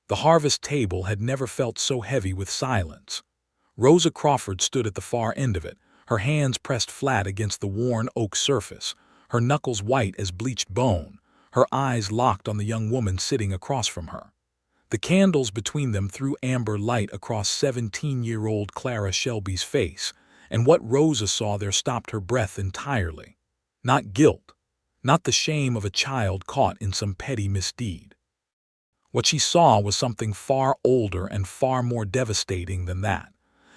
The harvest table had never felt so heavy with silence. Rosa Crawford stood at the far end of it, her hands pressed flat against the worn oak surface, her knuckles white as bleached bone, her eyes locked on the young woman sitting across from her. The candles between them threw amber light across 17-year-old Clara Shelby's face, and what Rosa saw there stopped her breath entirely. Not guilt, not the shame of a child caught in some petty misdeed. What she saw was something far older and far more devastating than that.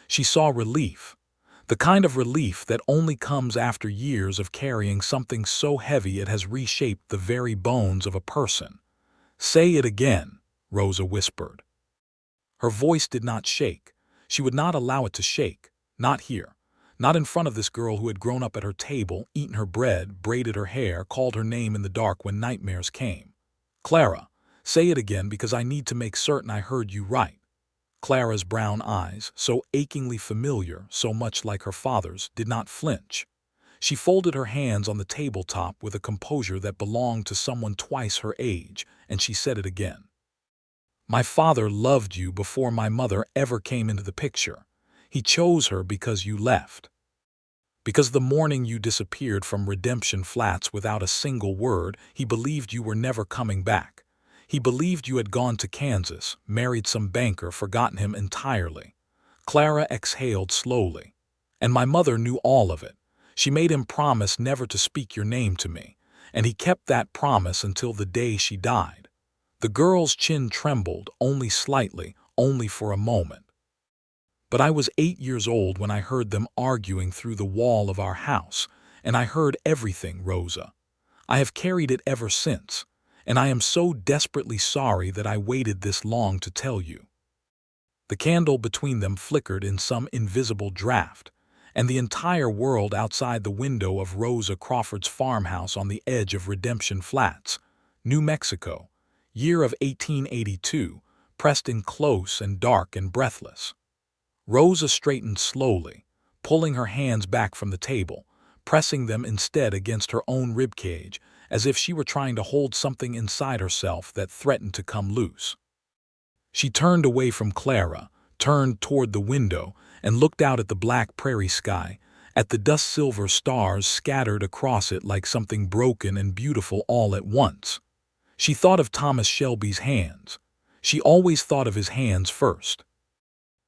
She saw relief, the kind of relief that only comes after years of carrying something so heavy it has reshaped the very bones of a person. "Say it again," Rosa whispered. Her voice did not shake. She would not allow it to shake. Not here. Not in front of this girl who had grown up at her table, eaten her bread, braided her hair, called her name in the dark when nightmares came. "Clara, say it again because I need to make certain I heard you right." Clara's brown eyes, so achingly familiar, so much like her father's, did not flinch. She folded her hands on the tabletop with a composure that belonged to someone twice her age, and she said it again. "My father loved you before my mother ever came into the picture. He chose her because you left. Because the morning you disappeared from Redemption Flats without a single word, he believed you were never coming back. He believed you had gone to Kansas, married some banker, forgotten him entirely." Clara exhaled slowly. "And my mother knew all of it. She made him promise never to speak your name to me, and he kept that promise until the day she died." The girl's chin trembled, only slightly, only for a moment. "But I was 8 years old when I heard them arguing through the wall of our house, and I heard everything, Rosa. I have carried it ever since, and I am so desperately sorry that I waited this long to tell you." The candle between them flickered in some invisible draft, and the entire world outside the window of Rosa Crawford's farmhouse on the edge of Redemption Flats, New Mexico, year of 1882, pressed in close and dark and breathless. Rosa straightened slowly, pulling her hands back from the table, pressing them instead against her own ribcage, as if she were trying to hold something inside herself that threatened to come loose. She turned away from Clara, turned toward the window, and looked out at the black prairie sky, at the dust-silver stars scattered across it like something broken and beautiful all at once. She thought of Thomas Shelby's hands. She always thought of his hands first.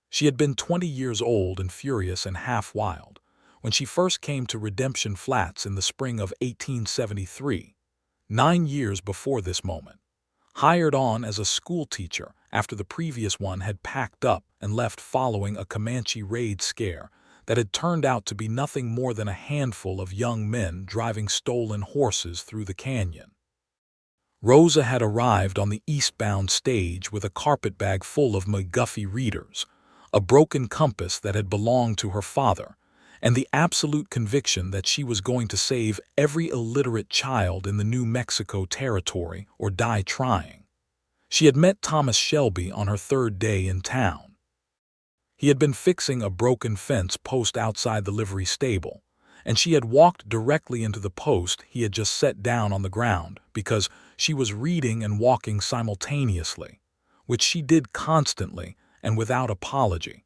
She had been 20 years old and furious and half-wild when she first came to Redemption Flats in the spring of 1873, 9 years before this moment. Hired on as a school teacher after the previous one had packed up and left following a Comanche raid scare that had turned out to be nothing more than a handful of young men driving stolen horses through the canyon. Rosa had arrived on the eastbound stage with a carpetbag full of McGuffey readers, a broken compass that had belonged to her father, and the absolute conviction that she was going to save every illiterate child in the New Mexico territory or die trying. She had met Thomas Shelby on her third day in town. He had been fixing a broken fence post outside the livery stable, and she had walked directly into the post he had just set down on the ground because she was reading and walking simultaneously, which she did constantly and without apology.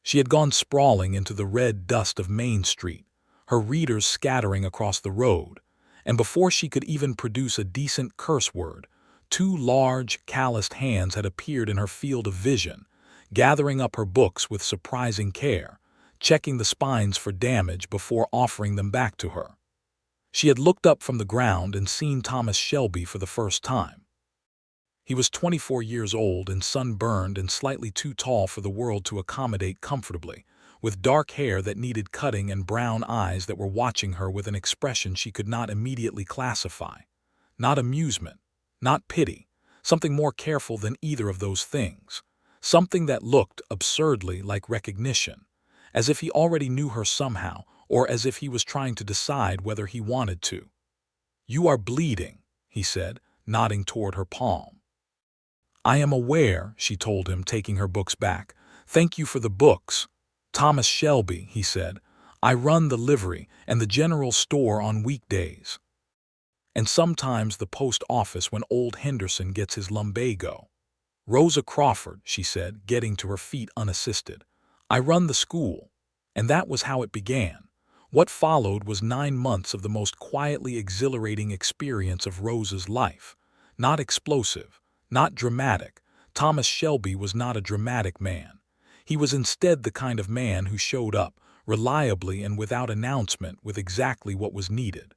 She had gone sprawling into the red dust of Main Street, her readers scattering across the road, and before she could even produce a decent curse word, 2 large, calloused hands had appeared in her field of vision, gathering up her books with surprising care, checking the spines for damage before offering them back to her. She had looked up from the ground and seen Thomas Shelby for the first time. He was 24 years old and sunburned and slightly too tall for the world to accommodate comfortably, with dark hair that needed cutting and brown eyes that were watching her with an expression she could not immediately classify. Not amusement, not pity, something more careful than either of those things, something that looked absurdly like recognition, as if he already knew her somehow, or as if he was trying to decide whether he wanted to. "You are bleeding," he said, nodding toward her palm. "I am aware," she told him, taking her books back. "Thank you for the books." "Thomas Shelby," he said. "I run the livery and the general store on weekdays. And sometimes the post office when old Henderson gets his lumbago." "Rosa Crawford," she said, getting to her feet unassisted. "I run the school." And that was how it began. What followed was 9 months of the most quietly exhilarating experience of Rosa's life. Not explosive, not dramatic. Thomas Shelby was not a dramatic man. He was instead the kind of man who showed up, reliably and without announcement, with exactly what was needed.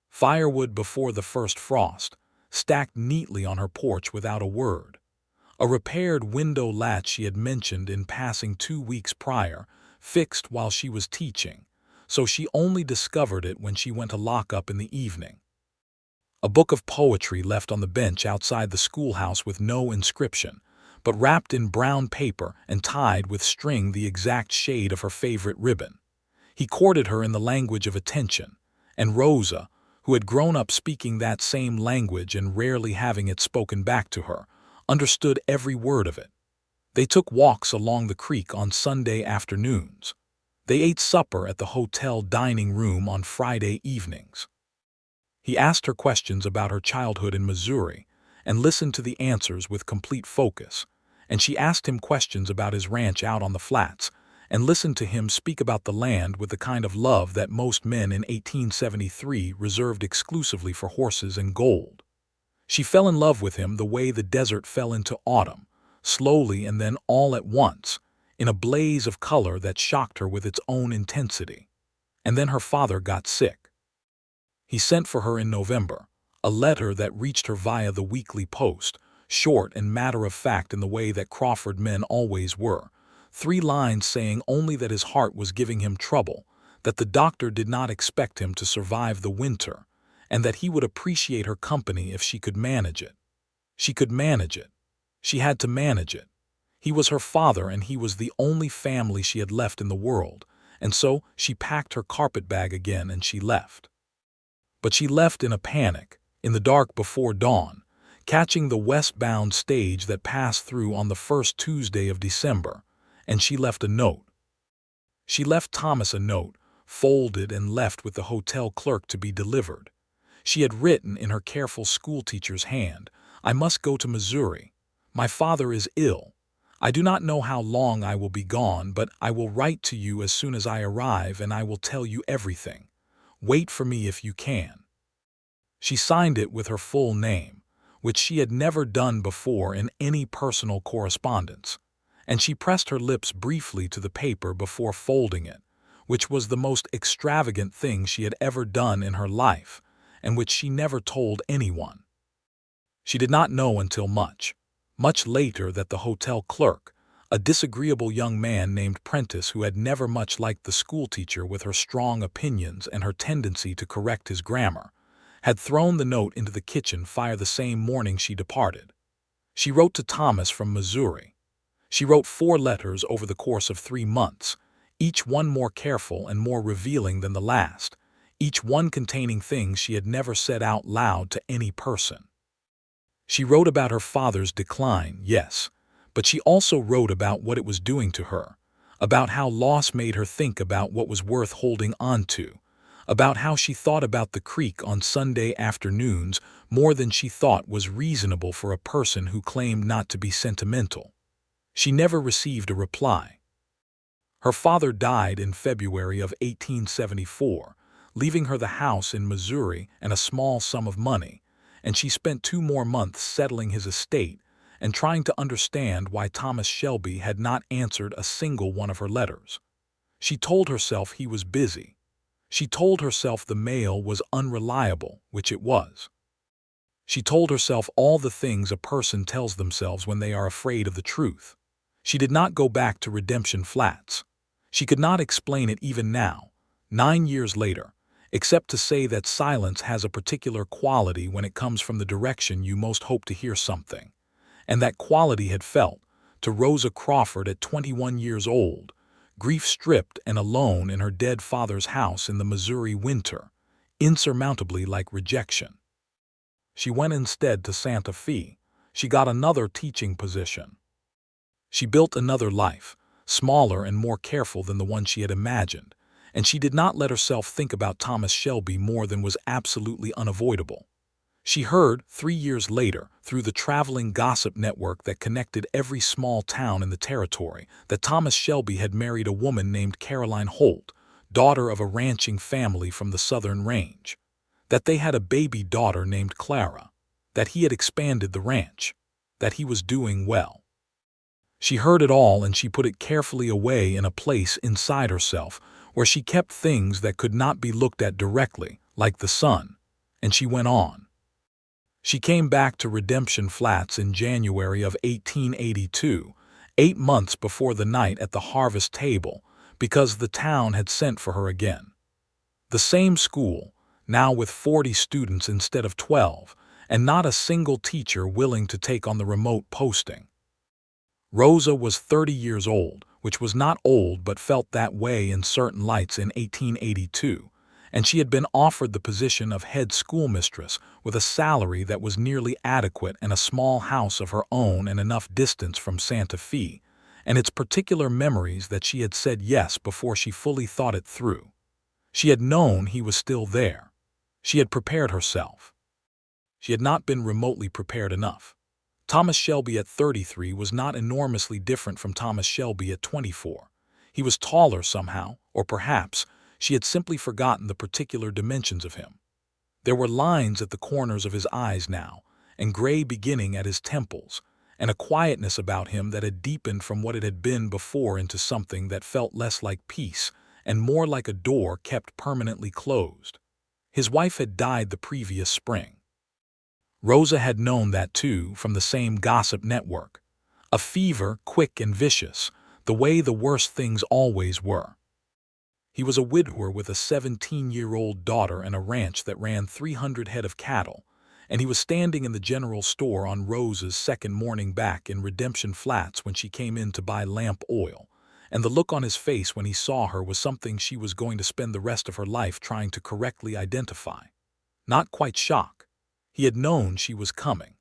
Firewood before the first frost, stacked neatly on her porch without a word. A repaired window latch she had mentioned in passing 2 weeks prior, fixed while she was teaching, so she only discovered it when she went to lock up in the evening. A book of poetry left on the bench outside the schoolhouse with no inscription, but wrapped in brown paper and tied with string the exact shade of her favorite ribbon. He courted her in the language of attention, and Rosa, who had grown up speaking that same language and rarely having it spoken back to her, understood every word of it. They took walks along the creek on Sunday afternoons. They ate supper at the hotel dining room on Friday evenings. He asked her questions about her childhood in Missouri and listened to the answers with complete focus, and she asked him questions about his ranch out on the flats and listened to him speak about the land with the kind of love that most men in 1873 reserved exclusively for horses and gold. She fell in love with him the way the desert fell into autumn, slowly and then all at once, in a blaze of color that shocked her with its own intensity. And then her father got sick. He sent for her in November, a letter that reached her via the weekly post, short and matter-of-fact in the way that Crawford men always were, 3 lines saying only that his heart was giving him trouble, that the doctor did not expect him to survive the winter, and that he would appreciate her company if she could manage it. She could manage it. She had to manage it. He was her father, and he was the only family she had left in the world, and so she packed her carpetbag again and she left. But she left in a panic, in the dark before dawn, catching the westbound stage that passed through on the first Tuesday of December, and she left a note. She left Thomas a note, folded and left with the hotel clerk to be delivered. She had written in her careful schoolteacher's hand, "I must go to Missouri. My father is ill. I do not know how long I will be gone, but I will write to you as soon as I arrive and I will tell you everything. Wait for me if you can." She signed it with her full name, which she had never done before in any personal correspondence, and she pressed her lips briefly to the paper before folding it, which was the most extravagant thing she had ever done in her life, and which she never told anyone. She did not know until much later that the hotel clerk, a disagreeable young man named Prentice who had never much liked the schoolteacher with her strong opinions and her tendency to correct his grammar, had thrown the note into the kitchen fire the same morning she departed. She wrote to Thomas from Missouri. She wrote 4 letters over the course of 3 months, each one more careful and more revealing than the last, each one containing things she had never said out loud to any person. She wrote about her father's decline, yes, but she also wrote about what it was doing to her, about how loss made her think about what was worth holding on to, about how she thought about the creek on Sunday afternoons more than she thought was reasonable for a person who claimed not to be sentimental. She never received a reply. Her father died in February of 1874, leaving her the house in Missouri and a small sum of money, and she spent 2 more months settling his estate and trying to understand why Thomas Shelby had not answered a single one of her letters. She told herself he was busy. She told herself the mail was unreliable, which it was. She told herself all the things a person tells themselves when they are afraid of the truth. She did not go back to Redemption Flats. She could not explain it even now, 9 years later, except to say that silence has a particular quality when it comes from the direction you most hope to hear something. And that quality had felt, to Rosa Crawford at 21 years old, grief-stripped and alone in her dead father's house in the Missouri winter, insurmountably like rejection. She went instead to Santa Fe. She got another teaching position. She built another life, smaller and more careful than the one she had imagined, and she did not let herself think about Thomas Shelby more than was absolutely unavoidable. She heard, 3 years later, through the traveling gossip network that connected every small town in the territory, that Thomas Shelby had married a woman named Caroline Holt, daughter of a ranching family from the southern range. That they had a baby daughter named Clara. That he had expanded the ranch. That he was doing well. She heard it all, and she put it carefully away in a place inside herself where she kept things that could not be looked at directly, like the sun. And she went on. She came back to Redemption Flats in January of 1882, 8 months before the night at the harvest table, because the town had sent for her again. The same school, now with 40 students instead of 12, and not a single teacher willing to take on the remote posting. Rosa was 30 years old, which was not old but felt that way in certain lights in 1882, and she had been offered the position of head schoolmistress with a salary that was nearly adequate and a small house of her own and enough distance from Santa Fe, and its particular memories that she had said yes before she fully thought it through. She had known he was still there. She had prepared herself. She had not been remotely prepared enough. Thomas Shelby at 33 was not enormously different from Thomas Shelby at 24. He was taller somehow, or perhaps she had simply forgotten the particular dimensions of him. There were lines at the corners of his eyes now, and gray beginning at his temples, and a quietness about him that had deepened from what it had been before into something that felt less like peace and more like a door kept permanently closed. His wife had died the previous spring. Rosa had known that too from the same gossip network. A fever, quick and vicious, the way the worst things always were. He was a widower with a 17-year-old daughter and a ranch that ran 300 head of cattle, and he was standing in the general store on Rosa's second morning back in Redemption Flats when she came in to buy lamp oil, and the look on his face when he saw her was something she was going to spend the rest of her life trying to correctly identify. Not quite shock. He had known she was coming.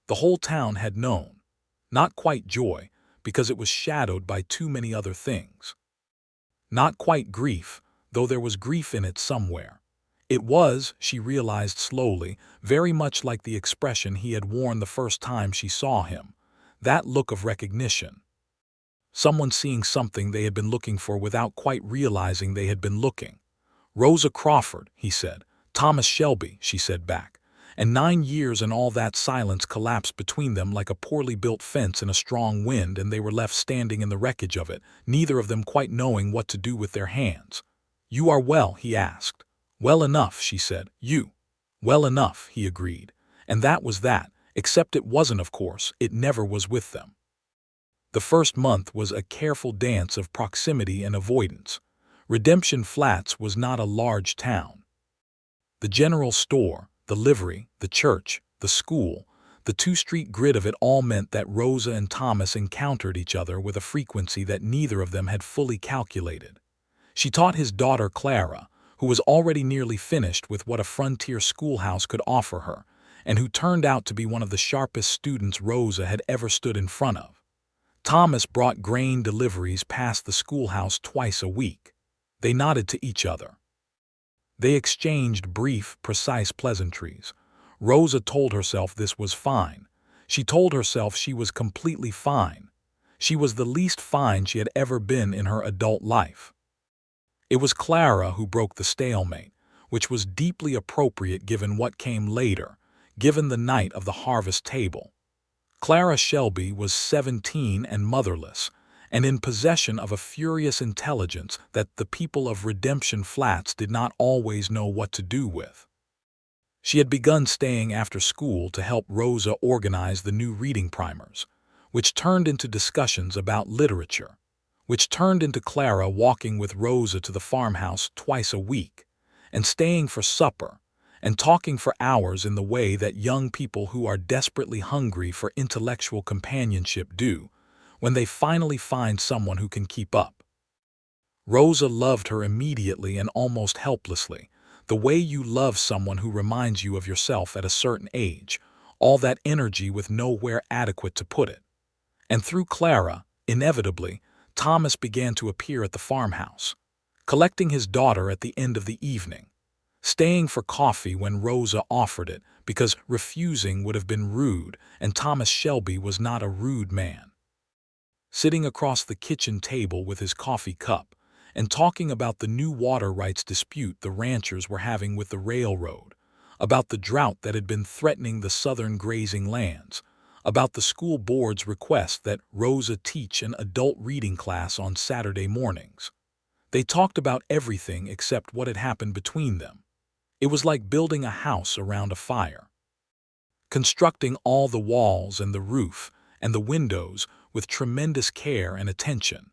The whole town had known. Not quite joy, because it was shadowed by too many other things. Not quite grief, though there was grief in it somewhere. It was, she realized slowly, very much like the expression he had worn the first time she saw him. That look of recognition. Someone seeing something they had been looking for without quite realizing they had been looking. Rosa Crawford, he said. Thomas Shelby, she said back. And 9 years and all that silence collapsed between them like a poorly built fence in a strong wind, and they were left standing in the wreckage of it, neither of them quite knowing what to do with their hands. "You are well?" he asked. "Well enough," she said. "You?" "Well enough," he agreed. And that was that, except it wasn't, of course, it never was with them. The first month was a careful dance of proximity and avoidance. Redemption Flats was not a large town. The general store, the livery, the church, the school, the two-street grid of it all meant that Rosa and Thomas encountered each other with a frequency that neither of them had fully calculated. She taught his daughter Clara, who was already nearly finished with what a frontier schoolhouse could offer her, and who turned out to be one of the sharpest students Rosa had ever stood in front of. Thomas brought grain deliveries past the schoolhouse twice a week. They nodded to each other. They exchanged brief, precise pleasantries. Rosa told herself this was fine. She told herself she was completely fine. She was the least fine she had ever been in her adult life. It was Clara who broke the stalemate, which was deeply appropriate given what came later, given the night of the harvest table. Clara Shelby was 17 and motherless, and in possession of a furious intelligence that the people of Redemption Flats did not always know what to do with. She had begun staying after school to help Rosa organize the new reading primers, which turned into discussions about literature, which turned into Clara walking with Rosa to the farmhouse twice a week, and staying for supper, and talking for hours in the way that young people who are desperately hungry for intellectual companionship do, when they finally find someone who can keep up. Rosa loved her immediately and almost helplessly, the way you love someone who reminds you of yourself at a certain age, all that energy with nowhere adequate to put it. And through Clara, inevitably, Thomas began to appear at the farmhouse, collecting his daughter at the end of the evening. staying for coffee when Rosa offered it, because refusing would have been rude, and Thomas Shelby was not a rude man. Sitting across the kitchen table with his coffee cup, and talking about the new water rights dispute the ranchers were having with the railroad, about the drought that had been threatening the southern grazing lands, about the school board's request that Rosa teach an adult reading class on Saturday mornings. They talked about everything except what had happened between them. It was like building a house around a fire. Constructing all the walls and the roof and the windows with tremendous care and attention,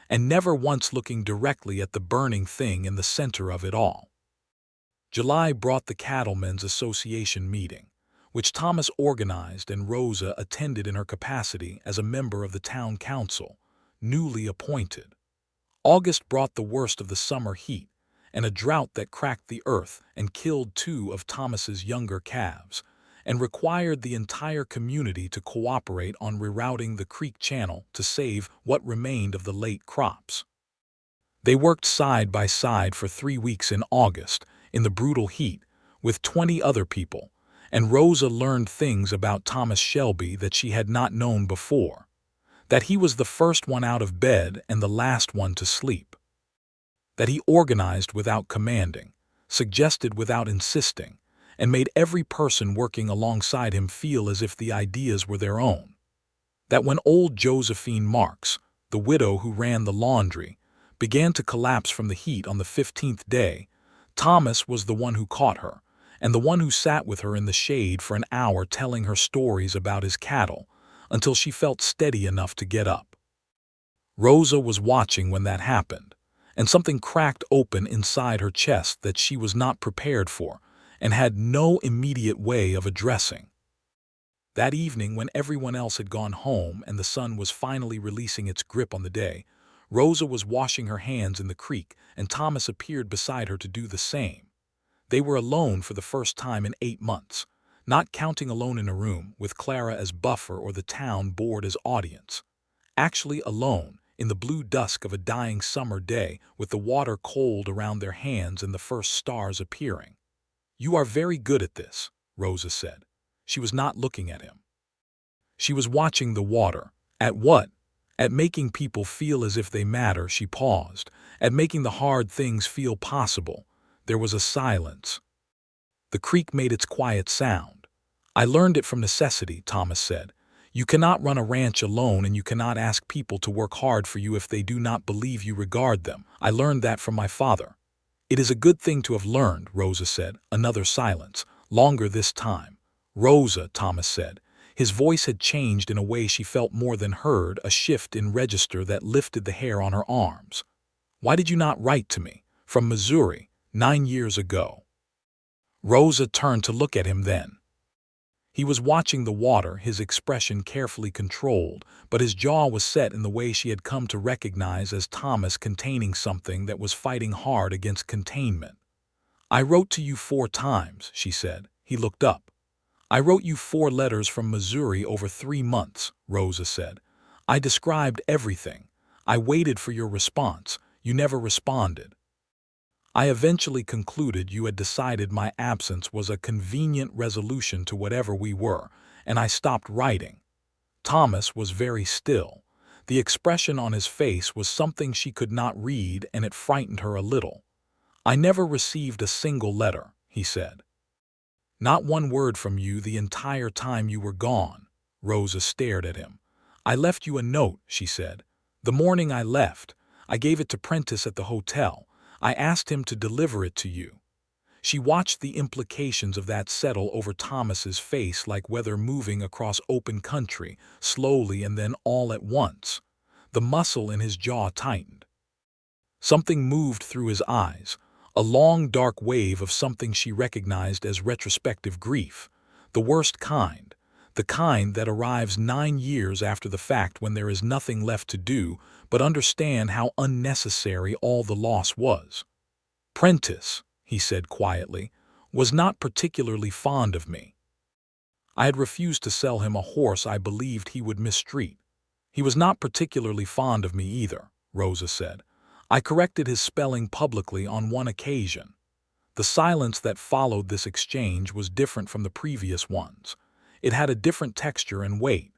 and never once looking directly at the burning thing in the center of it all. July brought the Cattlemen's Association meeting, which Thomas organized and Rosa attended in her capacity as a member of the town council, newly appointed. August brought the worst of the summer heat, and a drought that cracked the earth and killed 2 of Thomas's younger calves, and required the entire community to cooperate on rerouting the creek channel to save what remained of the late crops. They worked side by side for 3 weeks in August, in the brutal heat, with 20 other people, and Rosa learned things about Thomas Shelby that she had not known before. That he was the first one out of bed and the last one to sleep. That he organized without commanding, suggested without insisting, and made every person working alongside him feel as if the ideas were their own. That when old Josephine Marks, the widow who ran the laundry, began to collapse from the heat on the 15th day, Thomas was the one who caught her, and the one who sat with her in the shade for an hour telling her stories about his cattle, until she felt steady enough to get up. Rosa was watching when that happened, and something cracked open inside her chest that she was not prepared for and had no immediate way of addressing. That evening, when everyone else had gone home and the sun was finally releasing its grip on the day, Rosa was washing her hands in the creek, and Thomas appeared beside her to do the same. They were alone for the first time in 8 months, not counting alone in a room, with Clara as buffer or the town board as audience. Actually alone, in the blue dusk of a dying summer day, with the water cold around their hands and the first stars appearing. "You are very good at this," Rosa said. She was not looking at him. She was watching the water. At what? At making people feel as if they matter. She paused. At making the hard things feel possible. There was a silence. The creek made its quiet sound. "I learned it from necessity," Thomas said. "You cannot run a ranch alone, and you cannot ask people to work hard for you if they do not believe you regard them. I learned that from my father." "It is a good thing to have learned," Rosa said. Another silence, longer this time. "Rosa," Thomas said. His voice had changed in a way she felt more than heard, a shift in register that lifted the hair on her arms. "Why did you not write to me? From Missouri, 9 years ago." Rosa turned to look at him then. He was watching the water, his expression carefully controlled, but his jaw was set in the way she had come to recognize as Thomas containing something that was fighting hard against containment. "I wrote to you 4 times, she said. He looked up. "I wrote you 4 letters from Missouri over 3 months, Rosa said. "I described everything. I waited for your response. You never responded. I eventually concluded you had decided my absence was a convenient resolution to whatever we were, and I stopped writing." Thomas was very still. The expression on his face was something she could not read, and it frightened her a little. "I never received a single letter," he said. "Not one word from you the entire time you were gone." Rosa stared at him. "I left you a note," she said. "The morning I left, I gave it to Prentice at the hotel. I asked him to deliver it to you." She watched the implications of that settle over Thomas's face like weather moving across open country, slowly and then all at once. The muscle in his jaw tightened. Something moved through his eyes, a long dark wave of something she recognized as retrospective grief, the worst kind, the kind that arrives 9 years after the fact when there is nothing left to do but understand how unnecessary all the loss was. "Prentice," he said quietly, "was not particularly fond of me. I had refused to sell him a horse I believed he would mistreat. He was not particularly fond of me either," Rosa said. "I corrected his spelling publicly on one occasion." The silence that followed this exchange was different from the previous ones. It had a different texture and weight.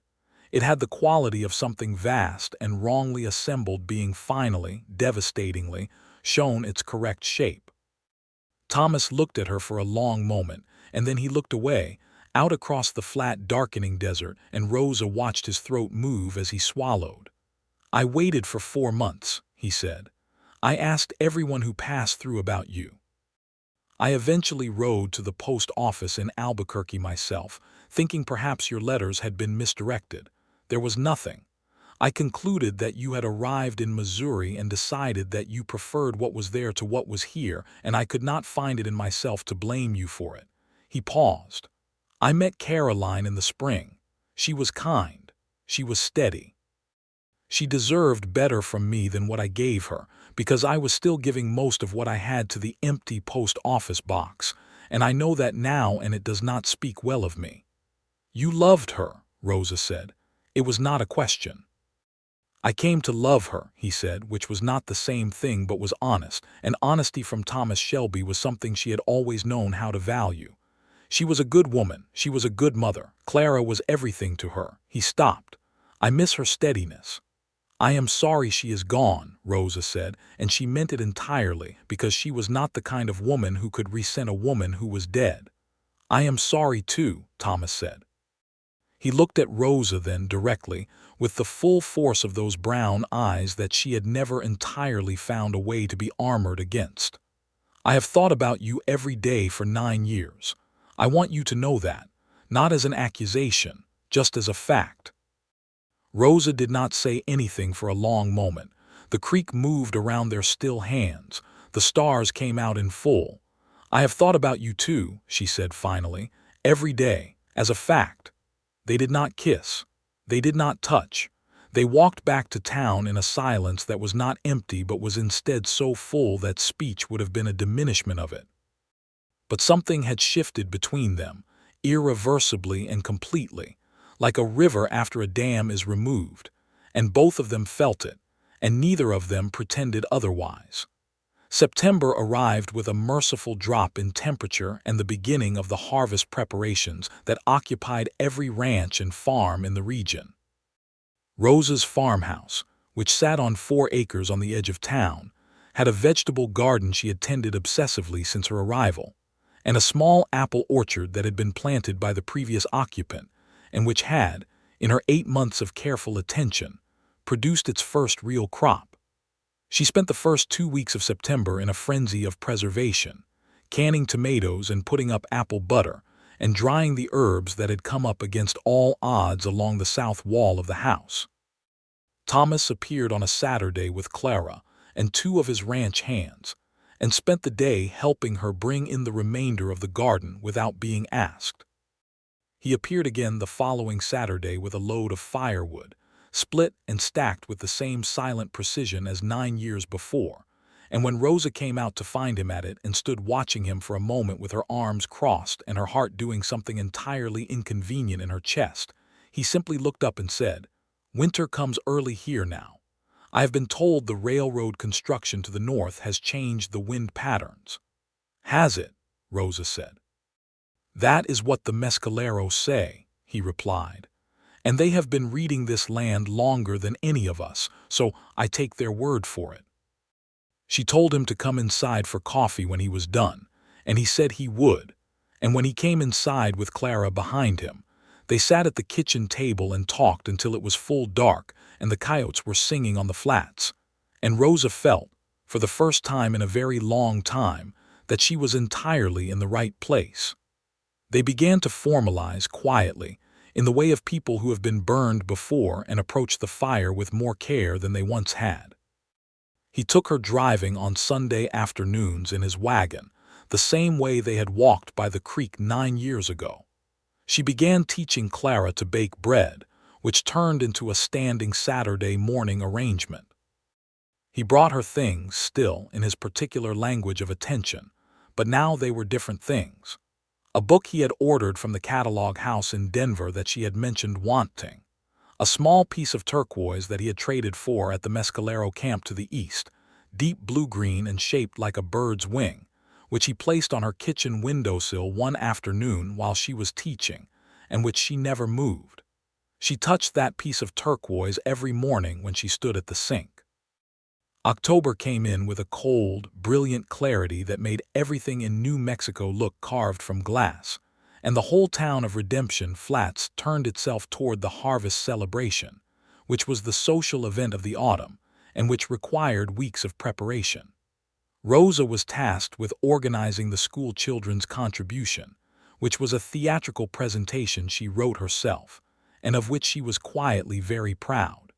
It had the quality of something vast and wrongly assembled being finally, devastatingly, shown its correct shape. Thomas looked at her for a long moment, and then he looked away, out across the flat, darkening desert, and Rosa watched his throat move as he swallowed. "I waited for 4 months," he said. "I asked everyone who passed through about you. I eventually rode to the post office in Albuquerque myself, thinking perhaps your letters had been misdirected. There was nothing. I concluded that you had arrived in Missouri and decided that you preferred what was there to what was here, and I could not find it in myself to blame you for it." He paused. "I met Caroline in the spring. She was kind. She was steady. She deserved better from me than what I gave her, because I was still giving most of what I had to the empty post office box, and I know that now, and it does not speak well of me." "You loved her," Rosa said. "It was not a question." "I came to love her," he said, which was not the same thing but was honest, and honesty from Thomas Shelby was something she had always known how to value. "She was a good woman. She was a good mother. Clara was everything to her." He stopped. "I miss her steadiness." "I am sorry she is gone," Rosa said, and she meant it entirely, because she was not the kind of woman who could resent a woman who was dead. "I am sorry too," Thomas said. He looked at Rosa then directly, with the full force of those brown eyes that she had never entirely found a way to be armored against. "I have thought about you every day for 9 years. I want you to know that, not as an accusation, just as a fact." Rosa did not say anything for a long moment. The creek moved around their still hands. The stars came out in full. "I have thought about you too," she said finally, "every day, as a fact." They did not kiss. They did not touch. They walked back to town in a silence that was not empty but was instead so full that speech would have been a diminishment of it. But something had shifted between them, irreversibly and completely, like a river after a dam is removed, and both of them felt it, and neither of them pretended otherwise. September arrived with a merciful drop in temperature and the beginning of the harvest preparations that occupied every ranch and farm in the region. Rosa's farmhouse, which sat on 4 acres on the edge of town, had a vegetable garden she had tended obsessively since her arrival, and a small apple orchard that had been planted by the previous occupant, and which had, in her 8 months of careful attention, produced its first real crop. She spent the first 2 weeks of September in a frenzy of preservation, canning tomatoes and putting up apple butter, and drying the herbs that had come up against all odds along the south wall of the house. Thomas appeared on a Saturday with Clara and 2 of his ranch hands, and spent the day helping her bring in the remainder of the garden without being asked. He appeared again the following Saturday with a load of firewood, split and stacked with the same silent precision as 9 years before, and when Rosa came out to find him at it and stood watching him for a moment with her arms crossed and her heart doing something entirely inconvenient in her chest, he simply looked up and said, "Winter comes early here now. I have been told the railroad construction to the north has changed the wind patterns." "Has it?" Rosa said. "That is what the mescaleros say," he replied. "And they have been reading this land longer than any of us, so I take their word for it." She told him to come inside for coffee when he was done, and he said he would, and when he came inside with Clara behind him, they sat at the kitchen table and talked until it was full dark and the coyotes were singing on the flats, and Rosa felt, for the first time in a very long time, that she was entirely in the right place. They began to formalize quietly, in the way of people who have been burned before and approach the fire with more care than they once had. He took her driving on Sunday afternoons in his wagon, the same way they had walked by the creek 9 years ago. She began teaching Clara to bake bread, which turned into a standing Saturday morning arrangement. He brought her things, still in his particular language of attention, but now they were different things. A book he had ordered from the catalog house in Denver that she had mentioned wanting, a small piece of turquoise that he had traded for at the Mescalero camp to the east, deep blue-green and shaped like a bird's wing, which he placed on her kitchen windowsill one afternoon while she was teaching, and which she never moved. She touched that piece of turquoise every morning when she stood at the sink. October came in with a cold, brilliant clarity that made everything in New Mexico look carved from glass, and the whole town of Redemption Flats turned itself toward the harvest celebration, which was the social event of the autumn, and which required weeks of preparation. Rosa was tasked with organizing the school children's contribution, which was a theatrical presentation she wrote herself, and of which she was quietly very proud.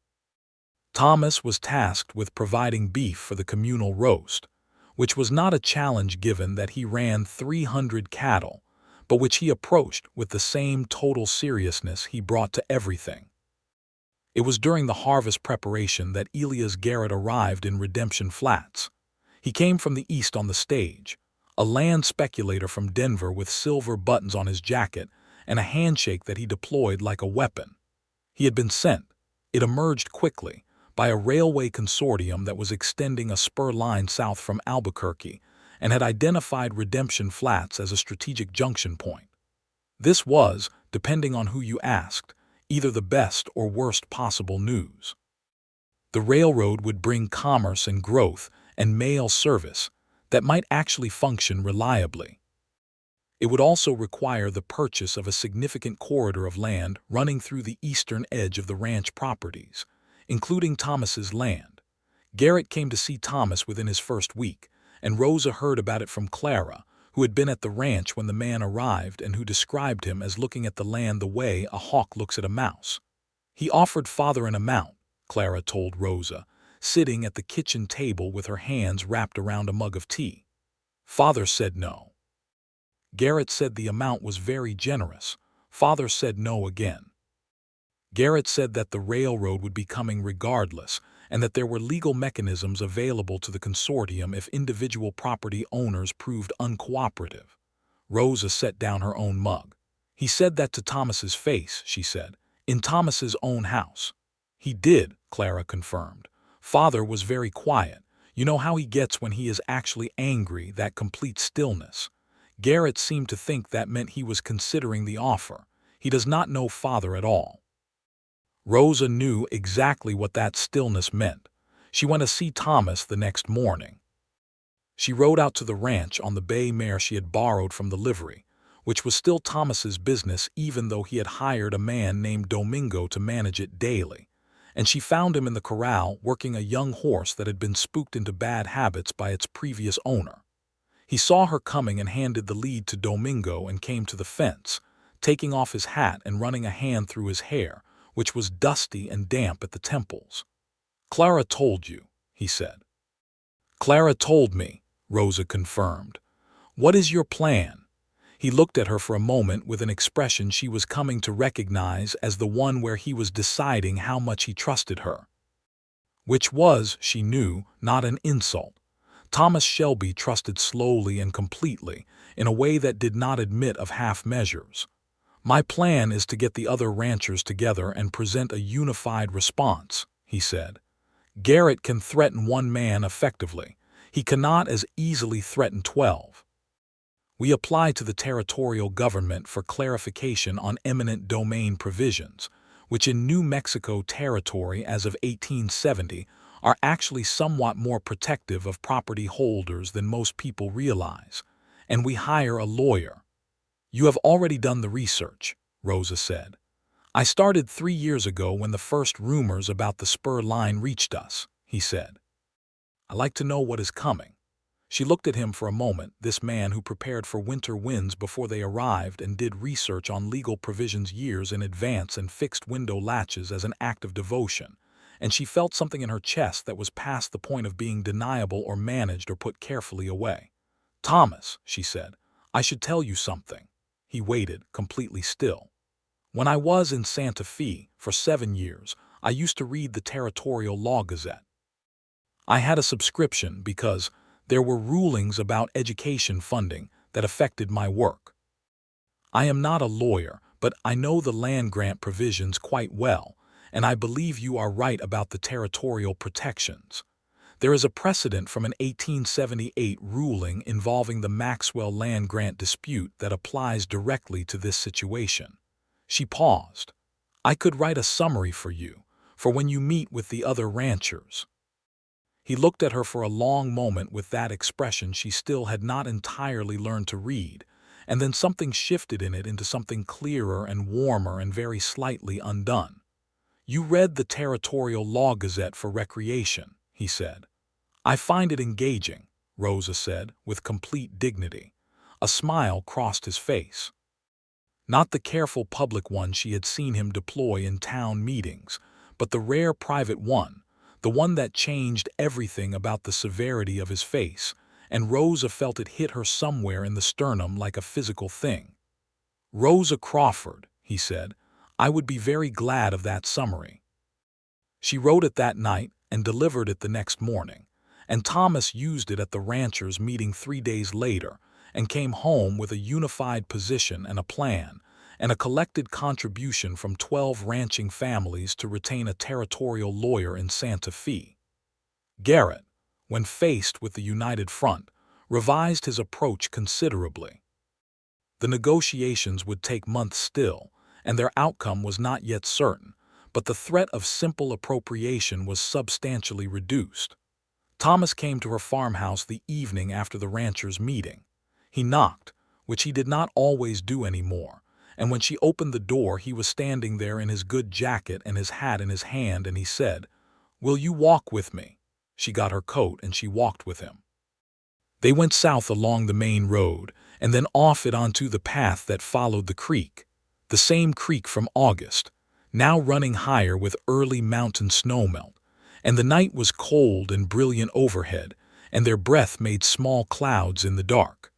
Thomas was tasked with providing beef for the communal roast, which was not a challenge given that he ran 300 cattle, but which he approached with the same total seriousness he brought to everything. It was during the harvest preparation that Elias Garrett arrived in Redemption Flats. He came from the east on the stage, a land speculator from Denver with silver buttons on his jacket and a handshake that he deployed like a weapon. He had been sent, it emerged quickly, by a railway consortium that was extending a spur line south from Albuquerque and had identified Redemption Flats as a strategic junction point. This was, depending on who you asked, either the best or worst possible news. The railroad would bring commerce and growth and mail service that might actually function reliably. It would also require the purchase of a significant corridor of land running through the eastern edge of the ranch properties, including Thomas's land. Garrett came to see Thomas within his first week, and Rosa heard about it from Clara, who had been at the ranch when the man arrived and who described him as looking at the land the way a hawk looks at a mouse. He offered father an amount, Clara told Rosa, sitting at the kitchen table with her hands wrapped around a mug of tea. Father said no. Garrett said the amount was very generous. Father said no again. Garrett said that the railroad would be coming regardless and that there were legal mechanisms available to the consortium if individual property owners proved uncooperative. Rosa set down her own mug. He said that to Thomas's face, she said, in Thomas's own house. He did, Clara confirmed. Father was very quiet. You know how he gets when he is actually angry, that complete stillness. Garrett seemed to think that meant he was considering the offer. He does not know father at all. Rosa knew exactly what that stillness meant. She went to see Thomas the next morning. She rode out to the ranch on the bay mare she had borrowed from the livery, which was still Thomas's business even though he had hired a man named Domingo to manage it daily, and she found him in the corral working a young horse that had been spooked into bad habits by its previous owner. He saw her coming and handed the lead to Domingo and came to the fence, taking off his hat and running a hand through his hair, which was dusty and damp at the temples. Clara told you, he said. Clara told me, Rosa confirmed. What is your plan? He looked at her for a moment with an expression she was coming to recognize as the one where he was deciding how much he trusted her. Which was, she knew, not an insult. Thomas Shelby trusted slowly and completely, in a way that did not admit of half measures. My plan is to get the other ranchers together and present a unified response, he said. Garrett can threaten one man effectively. He cannot as easily threaten 12. We apply to the territorial government for clarification on eminent domain provisions, which in New Mexico territory as of 1870 are actually somewhat more protective of property holders than most people realize, and we hire a lawyer. You have already done the research, Rosa said. I started 3 years ago when the first rumors about the spur line reached us, he said. I like to know what is coming. She looked at him for a moment, this man who prepared for winter winds before they arrived and did research on legal provisions years in advance and fixed window latches as an act of devotion, and she felt something in her chest that was past the point of being deniable or managed or put carefully away. Thomas, she said, I should tell you something. He waited, completely still. When I was in Santa Fe for 7 years, I used to read the Territorial Law Gazette. I had a subscription because there were rulings about education funding that affected my work. I am not a lawyer, but I know the land grant provisions quite well, and I believe you are right about the territorial protections. There is a precedent from an 1878 ruling involving the Maxwell land grant dispute that applies directly to this situation. She paused. I could write a summary for you, for when you meet with the other ranchers. He looked at her for a long moment with that expression she still had not entirely learned to read, and then something shifted in it into something clearer and warmer and very slightly undone. You read the Territorial Law Gazette for recreation, he said. I find it engaging, Rosa said, with complete dignity. A smile crossed his face. Not the careful public one she had seen him deploy in town meetings, but the rare private one, the one that changed everything about the severity of his face, and Rosa felt it hit her somewhere in the sternum like a physical thing. Rosa Crawford, he said, I would be very glad of that summary. She wrote it that night and delivered it the next morning, and Thomas used it at the ranchers' meeting 3 days later and came home with a unified position and a plan, and a collected contribution from 12 ranching families to retain a territorial lawyer in Santa Fe. Garrett, when faced with the united front, revised his approach considerably. The negotiations would take months still, and their outcome was not yet certain, but the threat of simple appropriation was substantially reduced. Thomas came to her farmhouse the evening after the ranchers' meeting. He knocked, which he did not always do anymore, and when she opened the door he was standing there in his good jacket and his hat in his hand, and he said, "Will you walk with me?" She got her coat and she walked with him. They went south along the main road, and then off it onto the path that followed the creek, the same creek from August, now running higher with early mountain snowmelt, and the night was cold and brilliant overhead, and their breath made small clouds in the dark.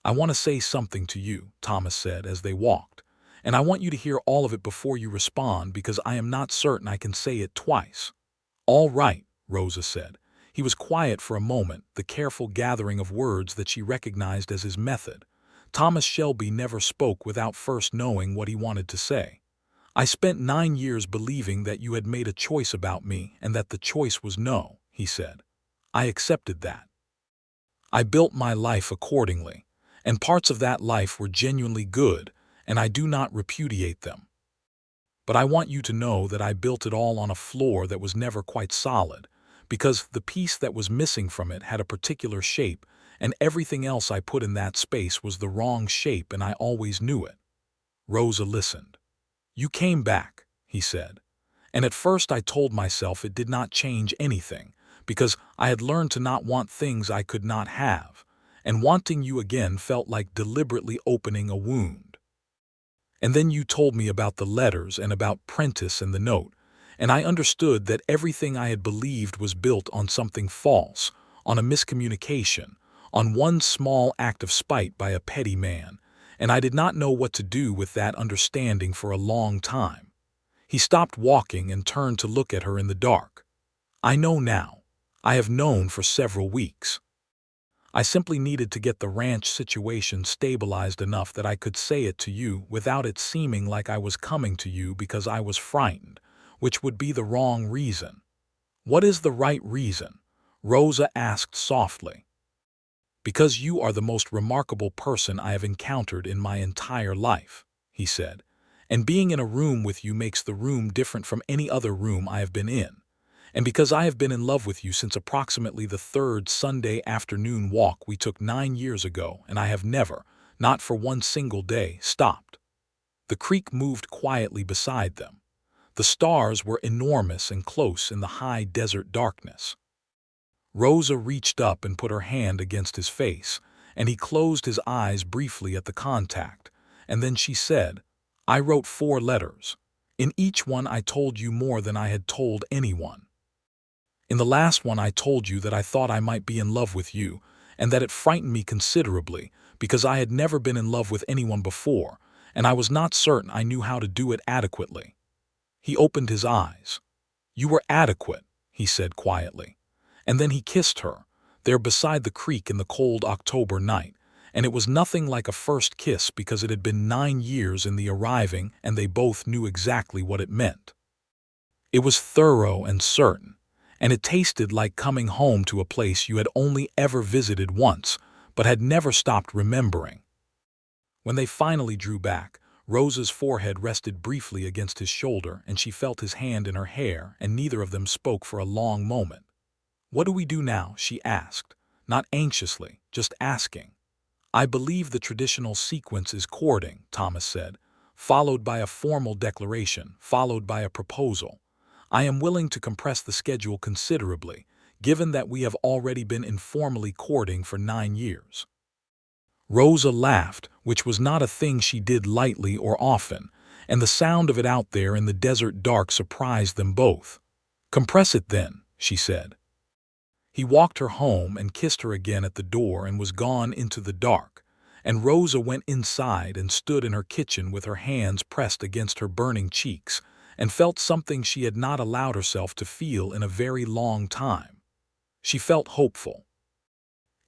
I want to say something to you, Thomas said as they walked, and I want you to hear all of it before you respond because I am not certain I can say it twice. All right, Rosa said. He was quiet for a moment, the careful gathering of words that she recognized as his method. Thomas Shelby never spoke without first knowing what he wanted to say. I spent 9 years believing that you had made a choice about me and that the choice was no, he said. I accepted that. I built my life accordingly, and parts of that life were genuinely good, and I do not repudiate them. But I want you to know that I built it all on a floor that was never quite solid, because the piece that was missing from it had a particular shape, and everything else I put in that space was the wrong shape, and I always knew it. Rosa listened. You came back, he said, and at first I told myself it did not change anything, because I had learned to not want things I could not have, and wanting you again felt like deliberately opening a wound. And then you told me about the letters and about Prentice and the note, and I understood that everything I had believed was built on something false, on a miscommunication, on one small act of spite by a petty man, and I did not know what to do with that understanding for a long time. He stopped walking and turned to look at her in the dark. I know now. I have known for several weeks. I simply needed to get the ranch situation stabilized enough that I could say it to you without it seeming like I was coming to you because I was frightened, which would be the wrong reason. What is the right reason? Rosa asked softly. Because you are the most remarkable person I have encountered in my entire life, he said, and being in a room with you makes the room different from any other room I have been in. And because I have been in love with you since approximately the 3rd Sunday afternoon walk we took 9 years ago, and I have never, not for one single day, stopped. The creek moved quietly beside them. The stars were enormous and close in the high desert darkness. Rosa reached up and put her hand against his face, and he closed his eyes briefly at the contact, and then she said, I wrote 4 letters. In each one I told you more than I had told anyone. In the last one I told you that I thought I might be in love with you, and that it frightened me considerably because I had never been in love with anyone before, and I was not certain I knew how to do it adequately. He opened his eyes. You were adequate, he said quietly. And then he kissed her, there beside the creek in the cold October night, and it was nothing like a first kiss because it had been 9 years in the arriving and they both knew exactly what it meant. It was thorough and certain, and it tasted like coming home to a place you had only ever visited once, but had never stopped remembering. When they finally drew back, Rosa's forehead rested briefly against his shoulder, and she felt his hand in her hair, and neither of them spoke for a long moment. "What do we do now?" she asked, not anxiously, just asking. "I believe the traditional sequence is courting," Thomas said, followed by a formal declaration, followed by a proposal. "I am willing to compress the schedule considerably, given that we have already been informally courting for 9 years. Rosa laughed, which was not a thing she did lightly or often, and the sound of it out there in the desert dark surprised them both. "Compress it then," she said. He walked her home and kissed her again at the door and was gone into the dark, and Rosa went inside and stood in her kitchen with her hands pressed against her burning cheeks and felt something she had not allowed herself to feel in a very long time. She felt hopeful.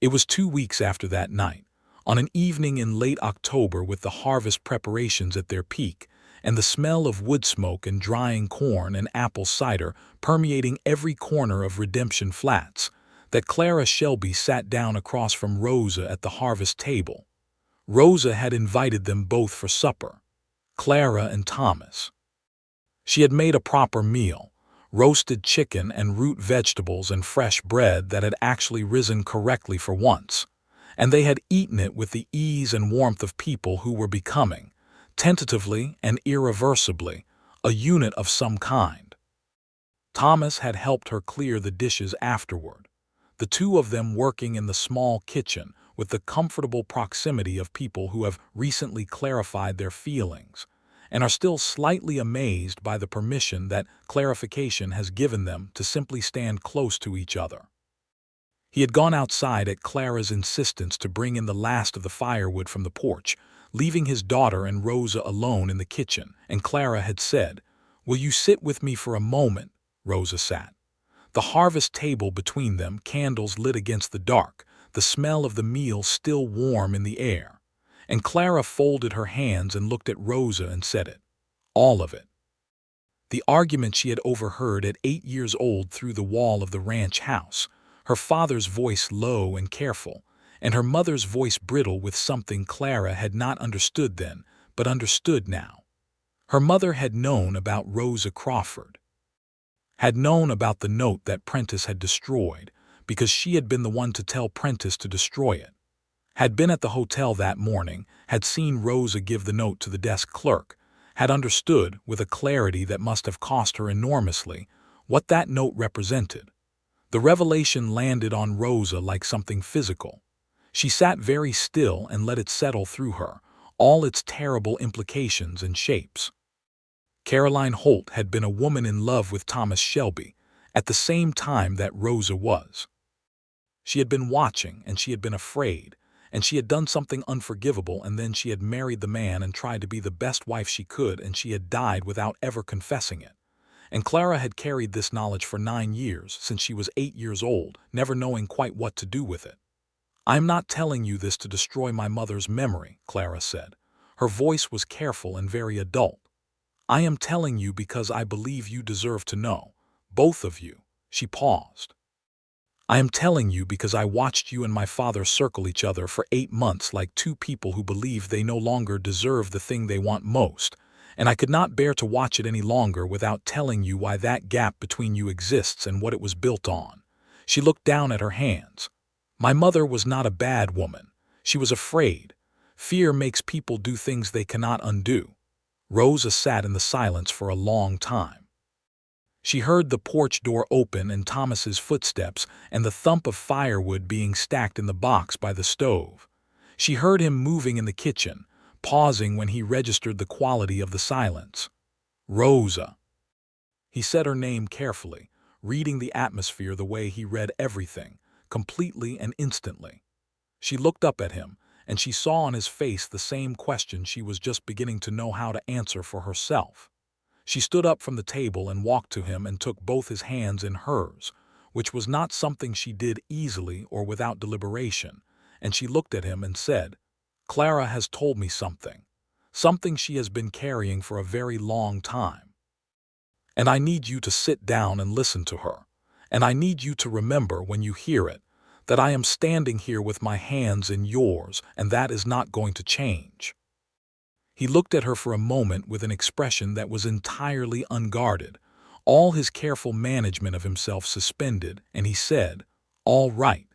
It was 2 weeks after that night, on an evening in late October with the harvest preparations at their peak, and the smell of wood smoke and drying corn and apple cider permeating every corner of Redemption Flats, that Clara Shelby sat down across from Rosa at the harvest table. Rosa had invited them both for supper, Clara and Thomas. She had made a proper meal, roasted chicken and root vegetables and fresh bread that had actually risen correctly for once, and they had eaten it with the ease and warmth of people who were becoming, tentatively and irreversibly, a unit of some kind. Thomas had helped her clear the dishes afterward, the two of them working in the small kitchen with the comfortable proximity of people who have recently clarified their feelings and are still slightly amazed by the permission that clarification has given them to simply stand close to each other. He had gone outside at Clara's insistence to bring in the last of the firewood from the porch, leaving his daughter and Rosa alone in the kitchen, and Clara had said, "Will you sit with me for a moment?" Rosa sat. The harvest table between them, candles lit against the dark, the smell of the meal still warm in the air. And Clara folded her hands and looked at Rosa and said it. All of it. The argument she had overheard at 8 years old through the wall of the ranch house, her father's voice low and careful, and her mother's voice brittle with something Clara had not understood then, but understood now. Her mother had known about Rosa Crawford, had known about the note that Prentice had destroyed, because she had been the one to tell Prentice to destroy it, had been at the hotel that morning, had seen Rosa give the note to the desk clerk, had understood, with a clarity that must have cost her enormously, what that note represented. The revelation landed on Rosa like something physical. She sat very still and let it settle through her, all its terrible implications and shapes. Caroline Holt had been a woman in love with Thomas Shelby, at the same time that Rosa was. She had been watching, and she had been afraid, and she had done something unforgivable, and then she had married the man and tried to be the best wife she could, and she had died without ever confessing it. And Clara had carried this knowledge for 9 years, since she was 8 years old, never knowing quite what to do with it. "I am not telling you this to destroy my mother's memory," Clara said. Her voice was careful and very adult. "I am telling you because I believe you deserve to know, both of you." She paused. "I am telling you because I watched you and my father circle each other for 8 months like two people who believe they no longer deserve the thing they want most, and I could not bear to watch it any longer without telling you why that gap between you exists and what it was built on." She looked down at her hands. "My mother was not a bad woman. She was afraid. Fear makes people do things they cannot undo." Rosa sat in the silence for a long time. She heard the porch door open and Thomas's footsteps and the thump of firewood being stacked in the box by the stove. She heard him moving in the kitchen, pausing when he registered the quality of the silence. "Rosa." He said her name carefully, reading the atmosphere the way he read everything, completely and instantly. She looked up at him, and she saw on his face the same question she was just beginning to know how to answer for herself. She stood up from the table and walked to him and took both his hands in hers, which was not something she did easily or without deliberation, and she looked at him and said, "Clara has told me something, something she has been carrying for a very long time. And I need you to sit down and listen to her, And I need you to remember when you hear it, that I am standing here with my hands in yours, and that is not going to change." He looked at her for a moment with an expression that was entirely unguarded, all his careful management of himself suspended, and he said, "All right."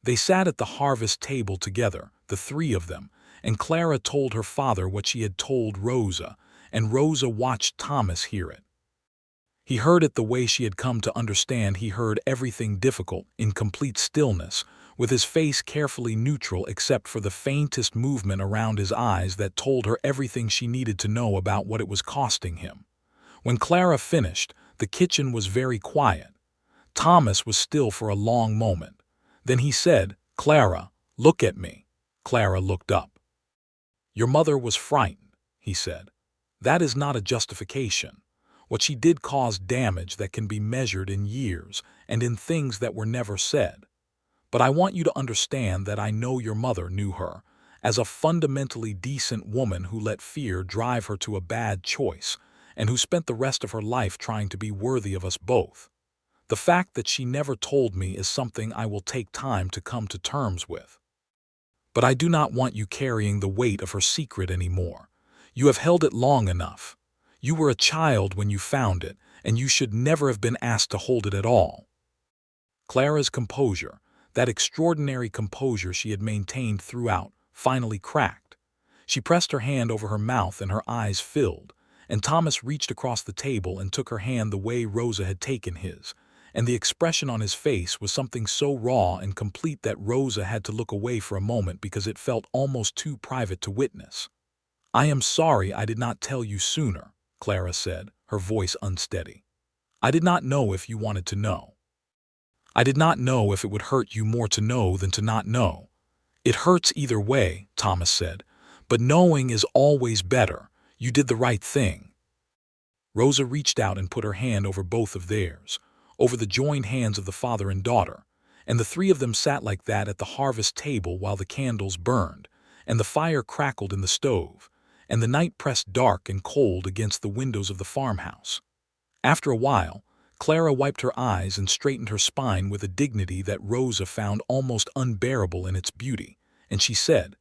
They sat at the harvest table together, the three of them, and Clara told her father what she had told Rosa, and Rosa watched Thomas hear it. He heard it the way she had come to understand he heard everything difficult, in complete stillness, with his face carefully neutral except for the faintest movement around his eyes that told her everything she needed to know about what it was costing him. When Clara finished, the kitchen was very quiet. Thomas was still for a long moment. Then he said, "Clara, look at me." Clara looked up. "Your mother was frightened," he said. "That is not a justification. What she did caused damage that can be measured in years and in things that were never said. But I want you to understand that I know your mother knew her as a fundamentally decent woman who let fear drive her to a bad choice and who spent the rest of her life trying to be worthy of us both. The fact that she never told me is something I will take time to come to terms with. But I do not want you carrying the weight of her secret anymore. You have held it long enough. You were a child when you found it, and you should never have been asked to hold it at all." Clara's composure, that extraordinary composure she had maintained throughout, finally cracked. She pressed her hand over her mouth and her eyes filled, and Thomas reached across the table and took her hand the way Rosa had taken his, and the expression on his face was something so raw and complete that Rosa had to look away for a moment because it felt almost too private to witness. "I am sorry I did not tell you sooner," Clara said, her voice unsteady. "I did not know if you wanted to know. I did not know if it would hurt you more to know than to not know." "It hurts either way," Thomas said, "but knowing is always better. You did the right thing." Rosa reached out and put her hand over both of theirs, over the joined hands of the father and daughter, and the three of them sat like that at the harvest table while the candles burned, and the fire crackled in the stove, and the night pressed dark and cold against the windows of the farmhouse. After a while, Clara wiped her eyes and straightened her spine with a dignity that Rosa found almost unbearable in its beauty, and she said,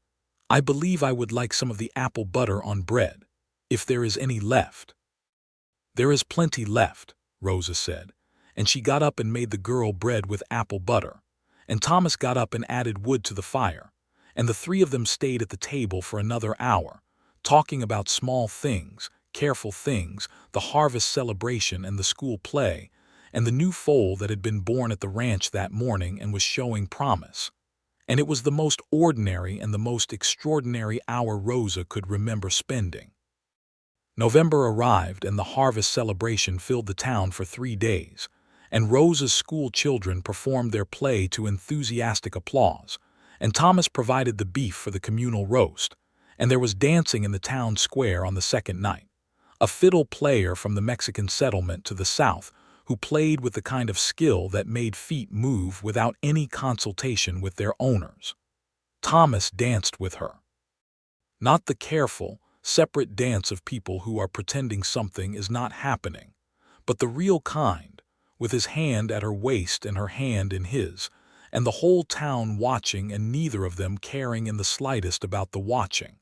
"I believe I would like some of the apple butter on bread, if there is any left." "There is plenty left," Rosa said, and she got up and made the girl bread with apple butter, and Thomas got up and added wood to the fire, and the three of them stayed at the table for another hour, talking about small things, careful things, the harvest celebration and the school play, and the new foal that had been born at the ranch that morning and was showing promise. And it was the most ordinary and the most extraordinary hour Rosa could remember spending. November arrived and the harvest celebration filled the town for 3 days, and Rosa's school children performed their play to enthusiastic applause, and Thomas provided the beef for the communal roast, and there was dancing in the town square on the second night. A fiddle player from the Mexican settlement to the south who played with the kind of skill that made feet move without any consultation with their owners. Thomas danced with her. Not the careful, separate dance of people who are pretending something is not happening, but the real kind, with his hand at her waist and her hand in his, and the whole town watching and neither of them caring in the slightest about the watching.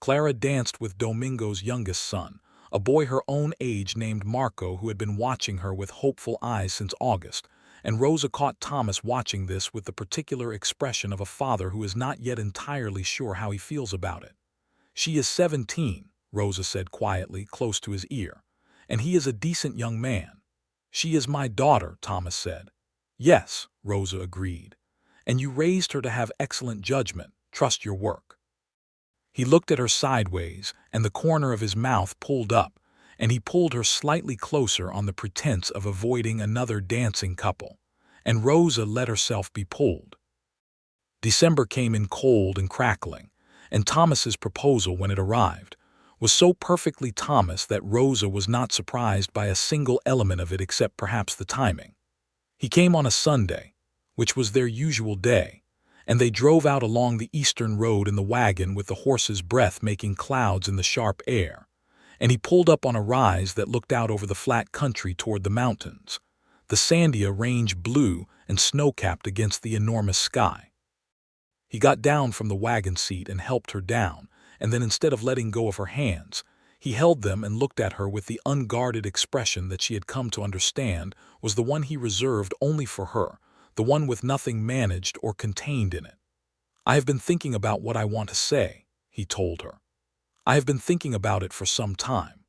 Clara danced with Domingo's youngest son, a boy her own age named Marco who had been watching her with hopeful eyes since August, and Rosa caught Thomas watching this with the particular expression of a father who is not yet entirely sure how he feels about it. "She is 17, Rosa said quietly, close to his ear, "and he is a decent young man." "She is my daughter," Thomas said. "Yes," Rosa agreed. "And you raised her to have excellent judgment. Trust your work." He looked at her sideways, and the corner of his mouth pulled up, and he pulled her slightly closer on the pretense of avoiding another dancing couple, and Rosa let herself be pulled. December came in cold and crackling, and Thomas's proposal, when it arrived, was so perfectly Thomas that Rosa was not surprised by a single element of it except perhaps the timing. He came on a Sunday, which was their usual day, and they drove out along the eastern road in the wagon with the horse's breath making clouds in the sharp air, and he pulled up on a rise that looked out over the flat country toward the mountains. the Sandia Range blue and snow-capped against the enormous sky. He got down from the wagon seat and helped her down, and then instead of letting go of her hands, he held them and looked at her with the unguarded expression that she had come to understand was the one he reserved only for her, the one with nothing managed or contained in it. "I have been thinking about what I want to say," he told her. "I have been thinking about it for some time.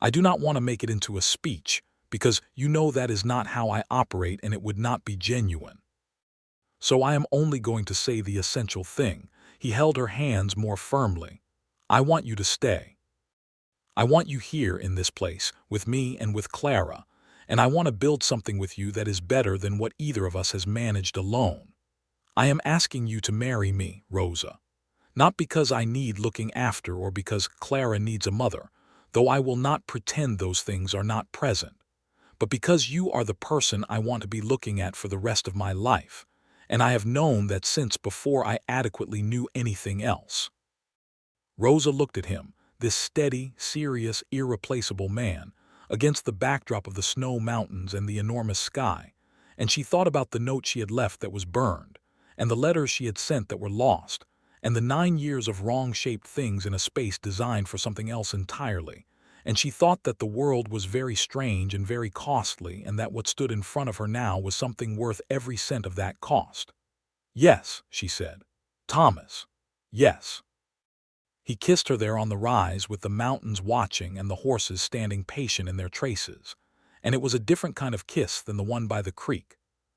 I do not want to make it into a speech, because you know that is not how I operate and it would not be genuine. So I am only going to say the essential thing." He held her hands more firmly. "I want you to stay. I want you here in this place, with me and with Clara, and I want to build something with you that is better than what either of us has managed alone. I am asking you to marry me, Rosa. Not because I need looking after or because Clara needs a mother, though I will not pretend those things are not present, but because you are the person I want to be looking at for the rest of my life, and I have known that since before I adequately knew anything else." Rosa looked at him, this steady, serious, irreplaceable man, against the backdrop of the snow mountains and the enormous sky, and she thought about the note she had left that was burned, and the letters she had sent that were lost, and the 9 years of wrong-shaped things in a space designed for something else entirely, and she thought that the world was very strange and very costly and that what stood in front of her now was something worth every cent of that cost. "Yes," she said. "Thomas. Yes." He kissed her there on the rise with the mountains watching and the horses standing patient in their traces, and it was a different kind of kiss than the one by the creek,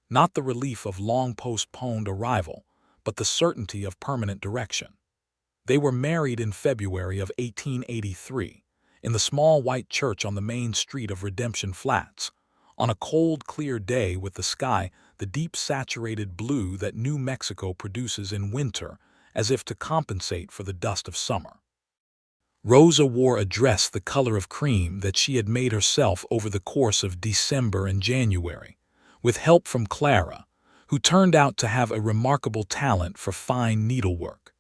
not the relief of long-postponed arrival, but the certainty of permanent direction. They were married in February of 1883, in the small white church on the main street of Redemption Flats, on a cold, clear day with the sky the deep saturated blue that New Mexico produces in winter, as if to compensate for the dust of summer. Rosa wore a dress the color of cream that she had made herself over the course of December and January, with help from Clara, who turned out to have a remarkable talent for fine needlework.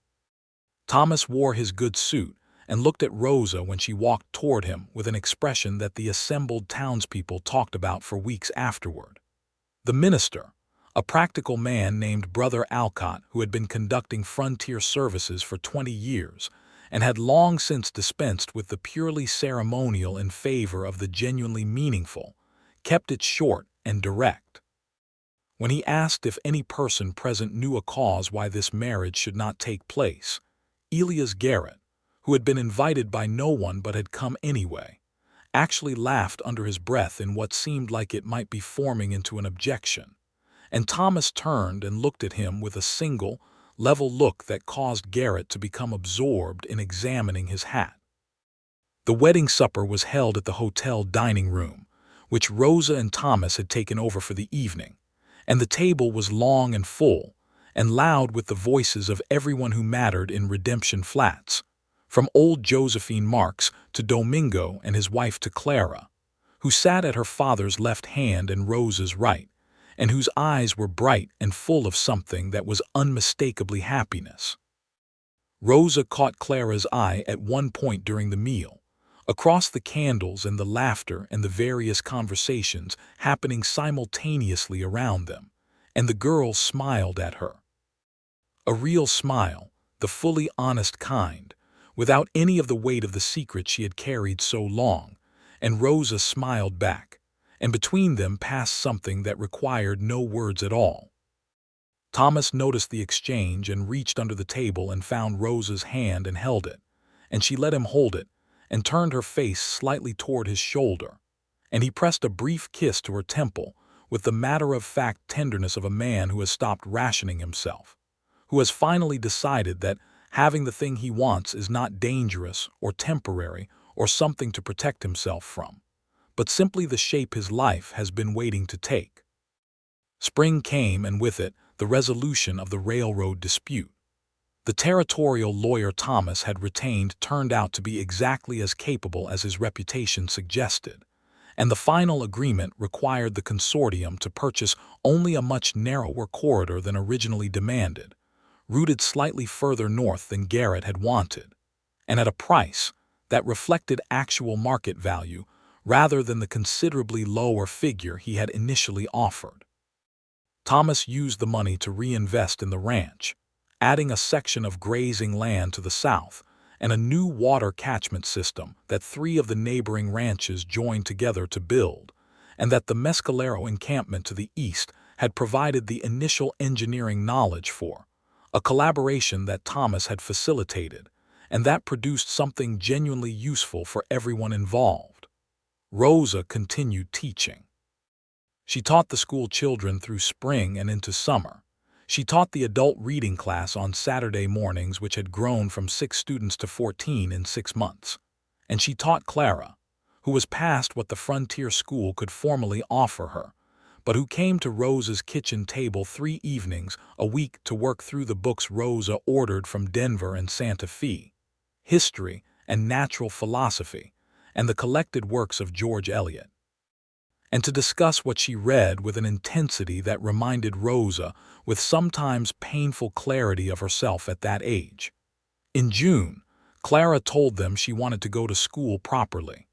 Thomas wore his good suit and looked at Rosa when she walked toward him with an expression that the assembled townspeople talked about for weeks afterward. The minister, a practical man named Brother Alcott, who had been conducting frontier services for 20 years and had long since dispensed with the purely ceremonial in favor of the genuinely meaningful, kept it short and direct. When he asked if any person present knew a cause why this marriage should not take place, Elias Garrett, who had been invited by no one but had come anyway, actually laughed under his breath in what seemed like it might be forming into an objection, and Thomas turned and looked at him with a single, level look that caused Garrett to become absorbed in examining his hat. The wedding supper was held at the hotel dining room, which Rosa and Thomas had taken over for the evening, and the table was long and full, and loud with the voices of everyone who mattered in Redemption Flats, from old Josephine Marks to Domingo and his wife to Clara, who sat at her father's left hand and Rosa's right, and whose eyes were bright and full of something that was unmistakably happiness. Rosa caught Clara's eye at one point during the meal, across the candles and the laughter and the various conversations happening simultaneously around them, and the girl smiled at her. A real smile, the fully honest kind, without any of the weight of the secret she had carried so long, and Rosa smiled back, and between them passed something that required no words at all. Thomas noticed the exchange and reached under the table and found Rosa's hand and held it, and she let him hold it, and turned her face slightly toward his shoulder, and he pressed a brief kiss to her temple with the matter-of-fact tenderness of a man who has stopped rationing himself, who has finally decided that having the thing he wants is not dangerous or temporary or something to protect himself from, but simply the shape his life has been waiting to take. Spring came, and with it, the resolution of the railroad dispute. The territorial lawyer Thomas had retained turned out to be exactly as capable as his reputation suggested, and the final agreement required the consortium to purchase only a much narrower corridor than originally demanded, rooted slightly further north than Garrett had wanted, and at a price that reflected actual market value rather than the considerably lower figure he had initially offered. Thomas used the money to reinvest in the ranch, adding a section of grazing land to the south and a new water catchment system that 3 of the neighboring ranches joined together to build, and that the Mescalero encampment to the east had provided the initial engineering knowledge for, a collaboration that Thomas had facilitated, and that produced something genuinely useful for everyone involved. Rosa continued teaching. She taught the school children through spring and into summer. She taught the adult reading class on Saturday mornings, which had grown from 6 students to 14 in 6 months. And she taught Clara, who was past what the frontier school could formally offer her, but who came to Rosa's kitchen table 3 evenings a week to work through the books Rosa ordered from Denver and Santa Fe, history and natural philosophy, and the collected works of George Eliot, and to discuss what she read with an intensity that reminded Rosa with sometimes painful clarity of herself at that age. In June, Clara told them she wanted to go to school properly.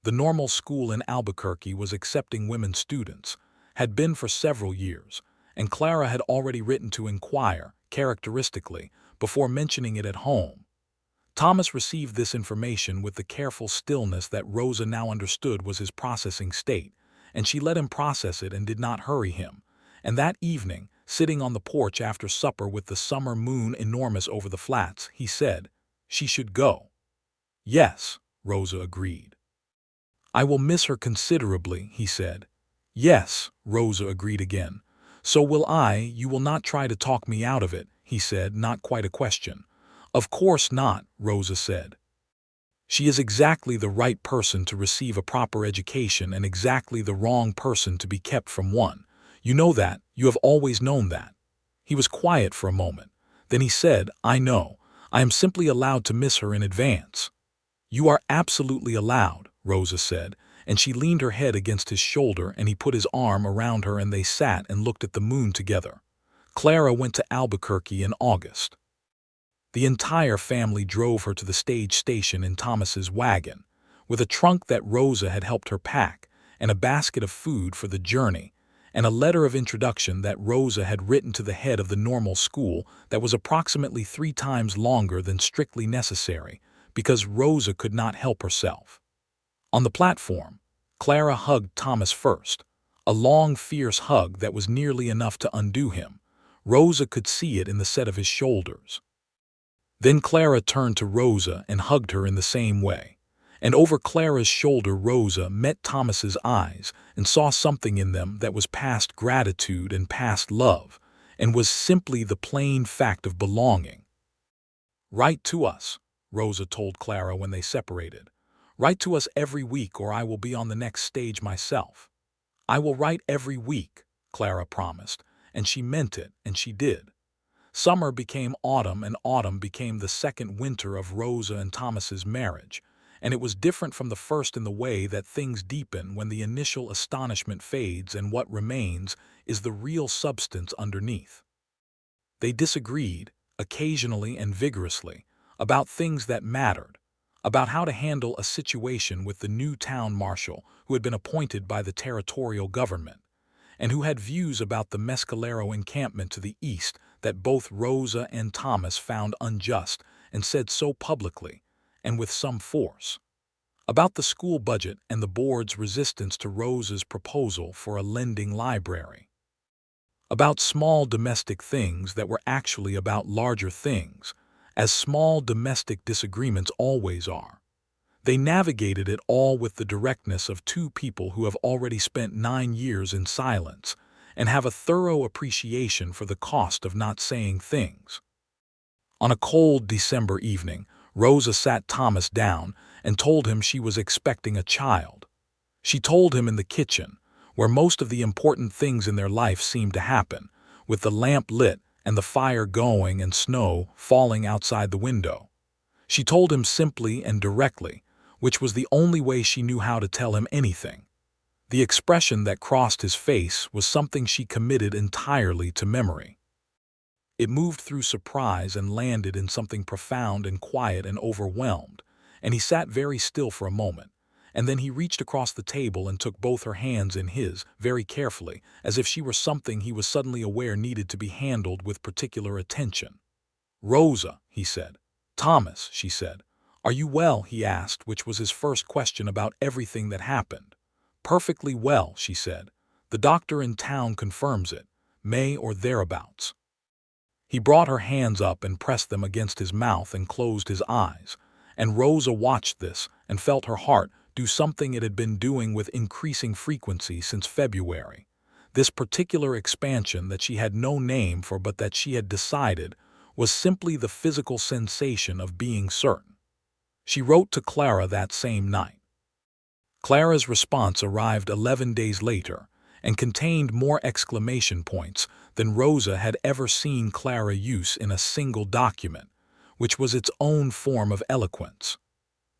The normal school in Albuquerque was accepting women students, had been for several years, and Clara had already written to inquire, characteristically, before mentioning it at home. Thomas received this information with the careful stillness that Rosa now understood was his processing state, and she let him process it and did not hurry him. And that evening, sitting on the porch after supper with the summer moon enormous over the flats, he said, "She should go." "Yes," Rosa agreed. "I will miss her considerably," he said. "Yes," Rosa agreed again. "So will I. You will not try to talk me out of it," he said, not quite a question. "Of course not," Rosa said. "She is exactly the right person to receive a proper education and exactly the wrong person to be kept from one. You know that, you have always known that." He was quiet for a moment. Then he said, "I know. I am simply allowed to miss her in advance." "You are absolutely allowed," Rosa said, and she leaned her head against his shoulder and he put his arm around her and they sat and looked at the moon together. Clara went to Albuquerque in August. The entire family drove her to the stage station in Thomas's wagon, with a trunk that Rosa had helped her pack, and a basket of food for the journey, and a letter of introduction that Rosa had written to the head of the normal school that was approximately 3 times longer than strictly necessary, because Rosa could not help herself. On the platform, Clara hugged Thomas first, a long, fierce hug that was nearly enough to undo him. Rosa could see it in the set of his shoulders. Then Clara turned to Rosa and hugged her in the same way. And over Clara's shoulder Rosa met Thomas's eyes and saw something in them that was past gratitude and past love, and was simply the plain fact of belonging. "Write to us," Rosa told Clara when they separated. "Write to us every week or I will be on the next stage myself." "I will write every week," Clara promised, and she meant it, and she did. Summer became autumn, and autumn became the second winter of Rosa and Thomas's marriage, and it was different from the first in the way that things deepen when the initial astonishment fades and what remains is the real substance underneath. They disagreed, occasionally and vigorously, about things that mattered, about how to handle a situation with the new town marshal who had been appointed by the territorial government, and who had views about the Mescalero encampment to the east that both Rosa and Thomas found unjust and said so publicly, and with some force, about the school budget and the board's resistance to Rosa's proposal for a lending library, about small domestic things that were actually about larger things, as small domestic disagreements always are. They navigated it all with the directness of 2 people who have already spent 9 years in silence and have a thorough appreciation for the cost of not saying things. On a cold December evening, Rosa sat Thomas down and told him she was expecting a child. She told him in the kitchen, where most of the important things in their life seemed to happen, with the lamp lit and the fire going and snow falling outside the window. She told him simply and directly, which was the only way she knew how to tell him anything. The expression that crossed his face was something she committed entirely to memory. It moved through surprise and landed in something profound and quiet and overwhelmed, and he sat very still for a moment, and then he reached across the table and took both her hands in his, very carefully, as if she were something he was suddenly aware needed to be handled with particular attention. "Rosa," he said. "Thomas," she said. "Are you well?" he asked, which was his first question about everything that happened. "Perfectly well," she said. "The doctor in town confirms it. May or thereabouts." He brought her hands up and pressed them against his mouth and closed his eyes, and Rosa watched this and felt her heart do something it had been doing with increasing frequency since February. This particular expansion that she had no name for but that she had decided was simply the physical sensation of being certain. She wrote to Clara that same night. Clara's response arrived 11 days later and contained more exclamation points than Rosa had ever seen Clara use in a single document, which was its own form of eloquence.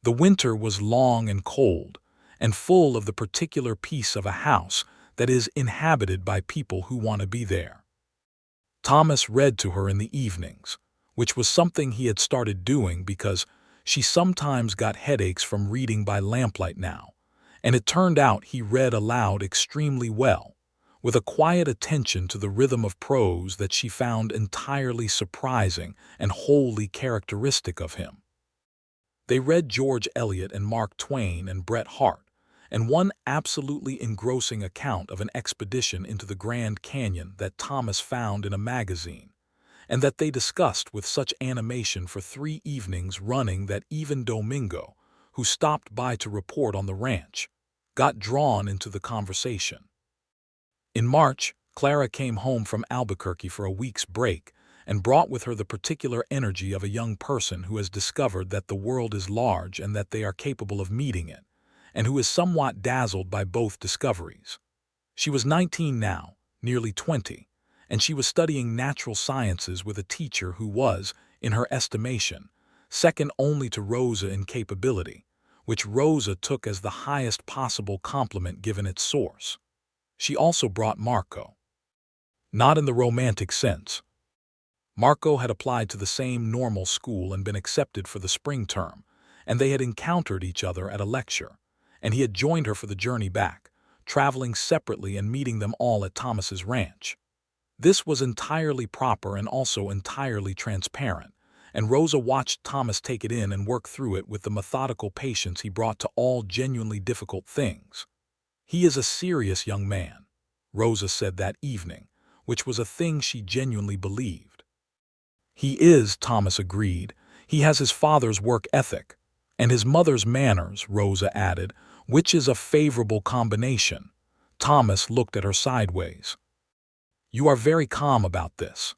The winter was long and cold, and full of the particular piece of a house that is inhabited by people who want to be there. Thomas read to her in the evenings, which was something he had started doing because she sometimes got headaches from reading by lamplight now, and it turned out he read aloud extremely well, with a quiet attention to the rhythm of prose that she found entirely surprising and wholly characteristic of him. They read George Eliot and Mark Twain and Bret Harte, and one absolutely engrossing account of an expedition into the Grand Canyon that Thomas found in a magazine, and that they discussed with such animation for 3 evenings running that even Domingo, who stopped by to report on the ranch, got drawn into the conversation. In March, Clara came home from Albuquerque for a week's break and brought with her the particular energy of a young person who has discovered that the world is large and that they are capable of meeting it, and who is somewhat dazzled by both discoveries. She was 19 now, nearly 20, and she was studying natural sciences with a teacher who was, in her estimation, second only to Rosa in capability, which Rosa took as the highest possible compliment given its source. She also brought Marco. Not in the romantic sense. Marco had applied to the same normal school and been accepted for the spring term, and they had encountered each other at a lecture, and he had joined her for the journey back, traveling separately and meeting them all at Thomas's ranch. This was entirely proper and also entirely transparent, and Rosa watched Thomas take it in and work through it with the methodical patience he brought to all genuinely difficult things. "He is a serious young man," Rosa said that evening, which was a thing she genuinely believed. "He is," Thomas agreed. "He has his father's work ethic, and his mother's manners," Rosa added, "which is a favorable combination." Thomas looked at her sideways. "You are very calm about this."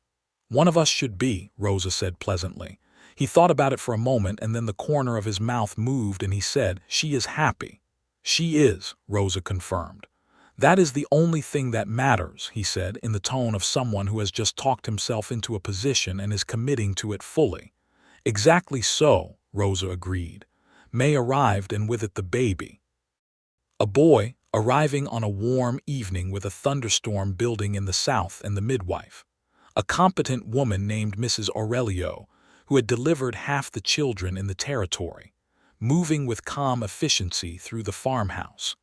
"One of us should be," Rosa said pleasantly. He thought about it for a moment, and then the corner of his mouth moved and he said, "She is happy." "She is," Rosa confirmed. "That is the only thing that matters," he said, in the tone of someone who has just talked himself into a position and is committing to it fully. "Exactly so," Rosa agreed. May arrived, and with it the baby. A boy, arriving on a warm evening with a thunderstorm building in the south, and the midwife, a competent woman named Mrs. Aurelio, who had delivered half the children in the territory, moving with calm efficiency through the farmhouse.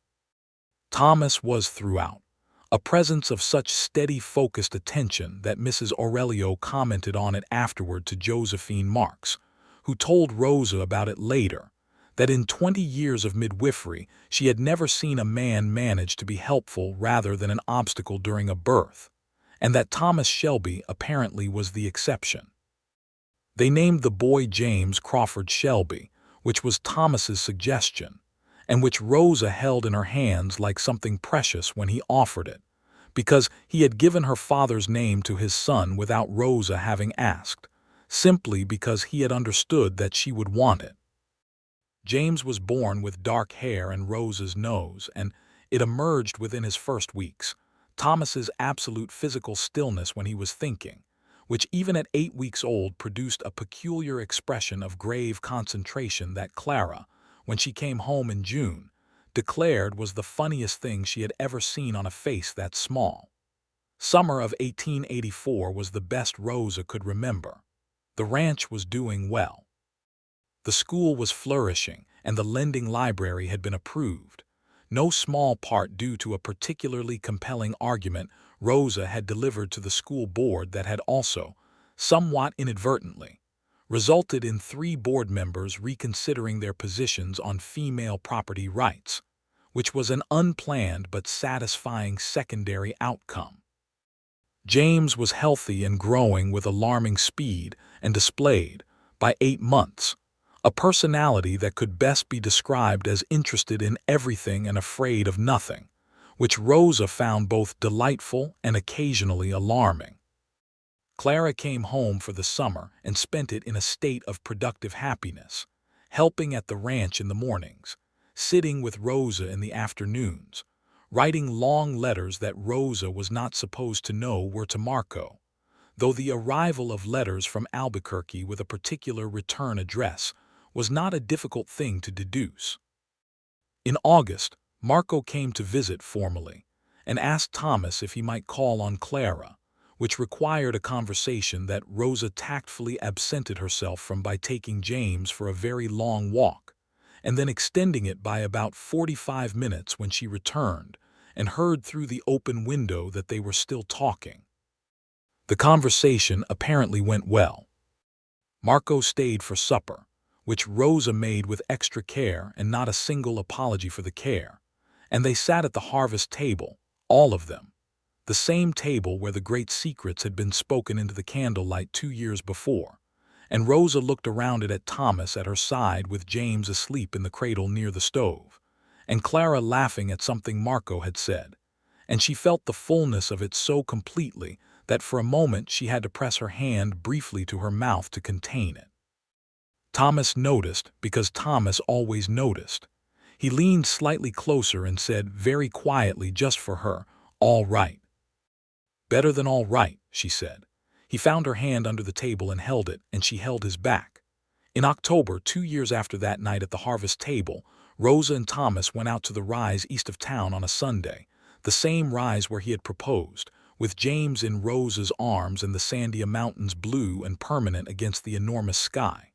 Thomas was throughout, a presence of such steady, focused attention that Mrs. Aurelio commented on it afterward to Josephine Marks, who told Rosa about it later, that in 20 years of midwifery she had never seen a man manage to be helpful rather than an obstacle during a birth, and that Thomas Shelby apparently was the exception. They named the boy James Crawford Shelby, which was Thomas's suggestion, and which Rosa held in her hands like something precious when he offered it, because he had given her father's name to his son without Rosa having asked, simply because he had understood that she would want it. James was born with dark hair and Rosa's nose, and it emerged within his first weeks, Thomas's absolute physical stillness when he was thinking, which even at 8 weeks old produced a peculiar expression of grave concentration that Clara, when she came home in June, declared was the funniest thing she had ever seen on a face that small. Summer of 1884 was the best Rosa could remember. The ranch was doing well. The school was flourishing, and the lending library had been approved, no small part due to a particularly compelling argument Rosa had delivered to the school board that had also, somewhat inadvertently, resulted in 3 board members reconsidering their positions on female property rights, which was an unplanned but satisfying secondary outcome. James was healthy and growing with alarming speed and displayed, by 8 months, a personality that could best be described as interested in everything and afraid of nothing, which Rosa found both delightful and occasionally alarming. Clara came home for the summer and spent it in a state of productive happiness, helping at the ranch in the mornings, sitting with Rosa in the afternoons, writing long letters that Rosa was not supposed to know were to Marco, though the arrival of letters from Albuquerque with a particular return address was not a difficult thing to deduce. In August, Marco came to visit formally and asked Thomas if he might call on Clara, which required a conversation that Rosa tactfully absented herself from by taking James for a very long walk, and then extending it by about 45 minutes when she returned and heard through the open window that they were still talking. The conversation apparently went well. Marco stayed for supper, which Rosa made with extra care and not a single apology for the care, and they sat at the harvest table, all of them, the same table where the great secrets had been spoken into the candlelight 2 years before, and Rosa looked around it at Thomas at her side with James asleep in the cradle near the stove, and Clara laughing at something Marco had said, and she felt the fullness of it so completely that for a moment she had to press her hand briefly to her mouth to contain it. Thomas noticed because Thomas always noticed. He leaned slightly closer and said very quietly just for her, "All right." "Better than all right," she said. He found her hand under the table and held it, and she held his back. In October, 2 years after that night at the harvest table, Rosa and Thomas went out to the rise east of town on a Sunday, the same rise where he had proposed, with James in Rosa's arms and the Sandia Mountains blue and permanent against the enormous sky.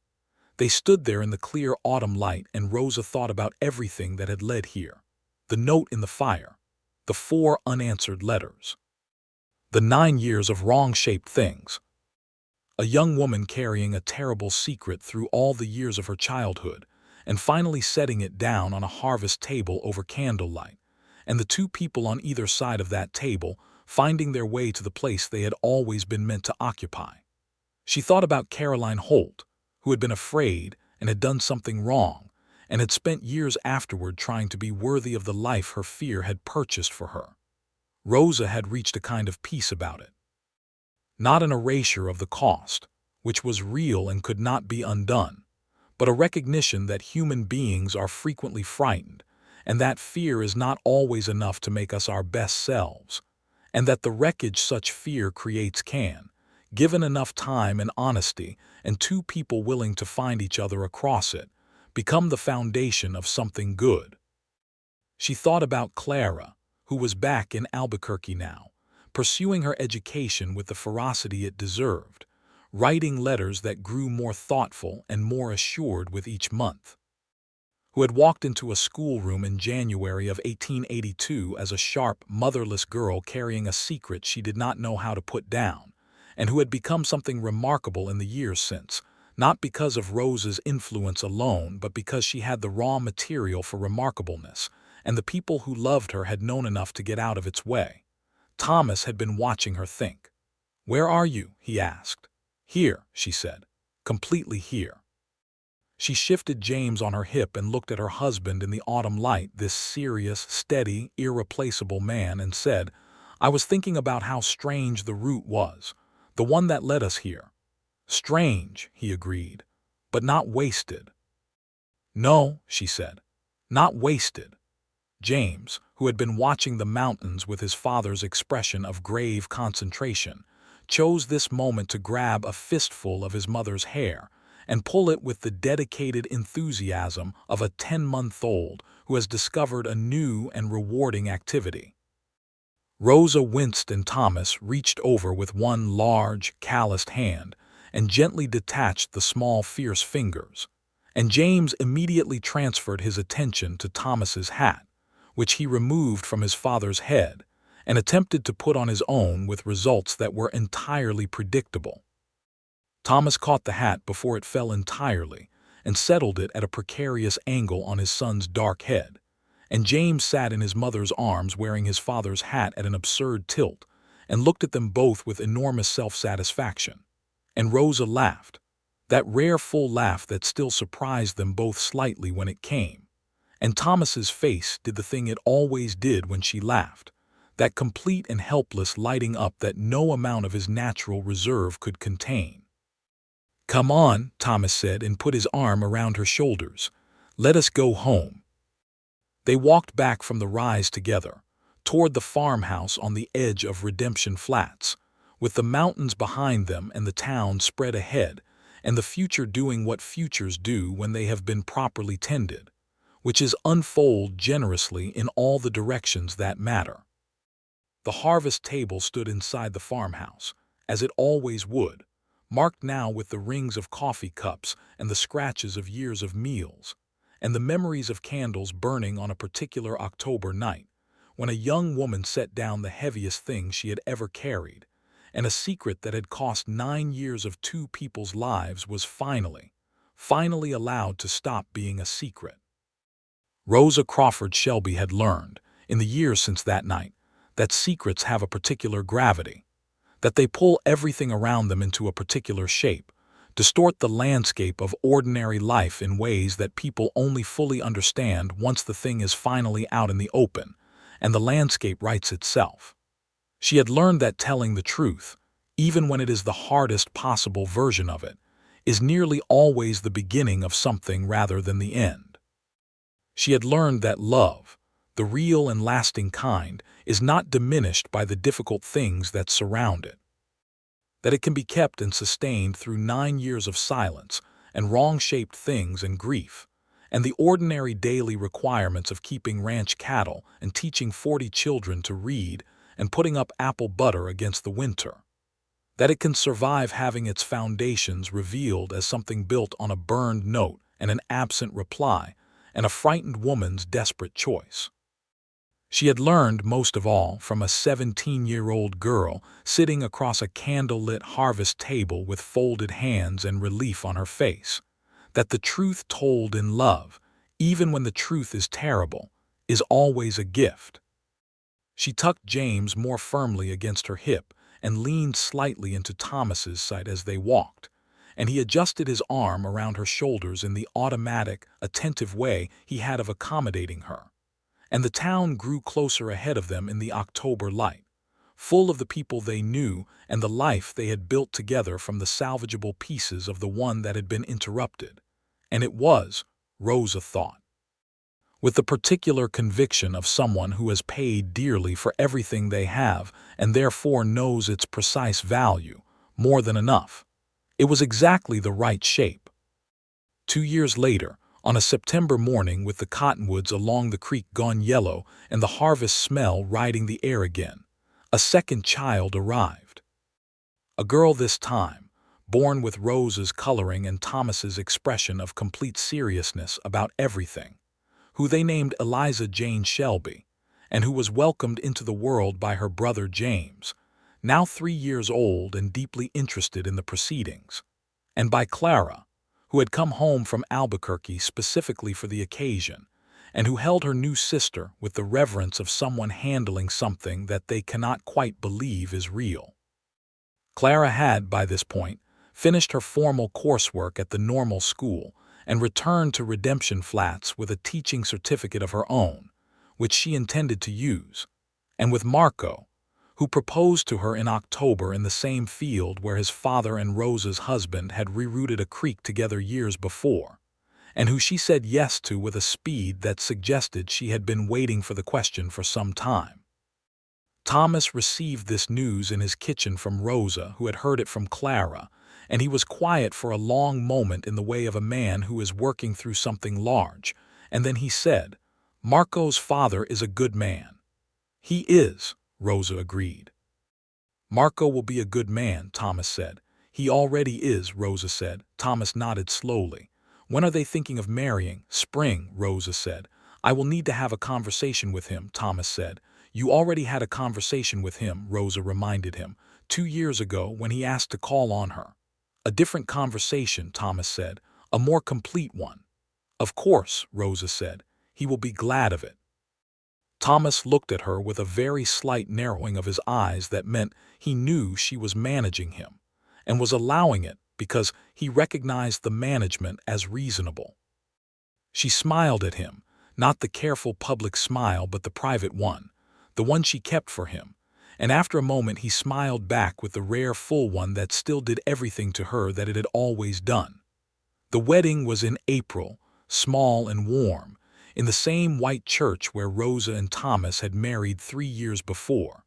They stood there in the clear autumn light, and Rosa thought about everything that had led here. The note in the fire, the 4 unanswered letters, the 9 years of wrong-shaped things, a young woman carrying a terrible secret through all the years of her childhood, and finally setting it down on a harvest table over candlelight, and the 2 people on either side of that table finding their way to the place they had always been meant to occupy. She thought about Caroline Holt, who had been afraid and had done something wrong, and had spent years afterward trying to be worthy of the life her fear had purchased for her. Rosa had reached a kind of peace about it. Not an erasure of the cost, which was real and could not be undone, but a recognition that human beings are frequently frightened, and that fear is not always enough to make us our best selves, and that the wreckage such fear creates can, given enough time and honesty and 2 people willing to find each other across it, become the foundation of something good. She thought about Clara, who was back in Albuquerque now, pursuing her education with the ferocity it deserved, writing letters that grew more thoughtful and more assured with each month, who had walked into a schoolroom in January of 1882 as a sharp, motherless girl carrying a secret she did not know how to put down, and who had become something remarkable in the years since, not because of Rosa's influence alone, but because she had the raw material for remarkableness, and the people who loved her had known enough to get out of its way. Thomas had been watching her think. "Where are you?" he asked. "Here," she said. "Completely here." She shifted James on her hip and looked at her husband in the autumn light, this serious, steady, irreplaceable man, and said, "I was thinking about how strange the route was, the one that led us here." "Strange," he agreed, "but not wasted." "No," she said, "not wasted." James, who had been watching the mountains with his father's expression of grave concentration, chose this moment to grab a fistful of his mother's hair and pull it with the dedicated enthusiasm of a 10-month-old who has discovered a new and rewarding activity. Rosa winced, and Thomas reached over with one large, calloused hand and gently detached the small, fierce fingers, and James immediately transferred his attention to Thomas's hat, which he removed from his father's head, and attempted to put on his own with results that were entirely predictable. Thomas caught the hat before it fell entirely and settled it at a precarious angle on his son's dark head, and James sat in his mother's arms wearing his father's hat at an absurd tilt and looked at them both with enormous self-satisfaction. And Rosa laughed, that rare full laugh that still surprised them both slightly when it came. And Thomas's face did the thing it always did when she laughed, that complete and helpless lighting up that no amount of his natural reserve could contain. "Come on," Thomas said, and put his arm around her shoulders. "Let us go home." They walked back from the rise together, toward the farmhouse on the edge of Redemption Flats, with the mountains behind them and the town spread ahead, and the future doing what futures do when they have been properly tended, which is unfold generously in all the directions that matter. The harvest table stood inside the farmhouse, as it always would, marked now with the rings of coffee cups and the scratches of years of meals, and the memories of candles burning on a particular October night, when a young woman set down the heaviest thing she had ever carried, and a secret that had cost 9 years of 2 people's lives was finally allowed to stop being a secret. Rosa Crawford Shelby had learned, in the years since that night, that secrets have a particular gravity, that they pull everything around them into a particular shape, distort the landscape of ordinary life in ways that people only fully understand once the thing is finally out in the open, and the landscape writes itself. She had learned that telling the truth, even when it is the hardest possible version of it, is nearly always the beginning of something rather than the end. She had learned that love, the real and lasting kind, is not diminished by the difficult things that surround it. That it can be kept and sustained through 9 years of silence and wrong-shaped things and grief, and the ordinary daily requirements of keeping ranch cattle and teaching 40 children to read and putting up apple butter against the winter. That it can survive having its foundations revealed as something built on a burned note and an absent reply and a frightened woman's desperate choice. She had learned, most of all, from a 17-year-old girl sitting across a candlelit harvest table with folded hands and relief on her face, that the truth told in love, even when the truth is terrible, is always a gift. She tucked James more firmly against her hip and leaned slightly into Thomas's side as they walked, and he adjusted his arm around her shoulders in the automatic, attentive way he had of accommodating her. And the town grew closer ahead of them in the October light, full of the people they knew and the life they had built together from the salvageable pieces of the one that had been interrupted. And it was, Rosa thought, with the particular conviction of someone who has paid dearly for everything they have and therefore knows its precise value, more than enough. It was exactly the right shape. 2 years later, on a September morning with the cottonwoods along the creek gone yellow and the harvest smell riding the air again, a second child arrived. A girl this time, born with Rosa's coloring and Thomas's expression of complete seriousness about everything, who they named Eliza Jane Shelby, and who was welcomed into the world by her brother James, now 3 years old and deeply interested in the proceedings, and by Clara, who had come home from Albuquerque specifically for the occasion, and who held her new sister with the reverence of someone handling something that they cannot quite believe is real. Clara had, by this point, finished her formal coursework at the normal school and returned to Redemption Flats with a teaching certificate of her own, which she intended to use, and with Marco, who proposed to her in October in the same field where his father and Rosa's husband had rerouted a creek together years before, and who she said yes to with a speed that suggested she had been waiting for the question for some time. Thomas received this news in his kitchen from Rosa, who had heard it from Clara, and he was quiet for a long moment in the way of a man who is working through something large, and then he said, "Marco's father is a good man." "He is," Rosa agreed. "Marco will be a good man," Thomas said. "He already is," Rosa said. Thomas nodded slowly. When are they thinking of marrying? Spring, Rosa said. I will need to have a conversation with him, Thomas said. You already had a conversation with him, Rosa reminded him, 2 years ago when he asked to call on her. A different conversation, Thomas said, a more complete one. Of course, Rosa said. He will be glad of it. Thomas looked at her with a very slight narrowing of his eyes that meant he knew she was managing him, and was allowing it because he recognized the management as reasonable. She smiled at him, not the careful public smile but the private one, the one she kept for him, and after a moment he smiled back with the rare full one that still did everything to her that it had always done. The wedding was in April, small and warm, in the same white church where Rosa and Thomas had married 3 years before.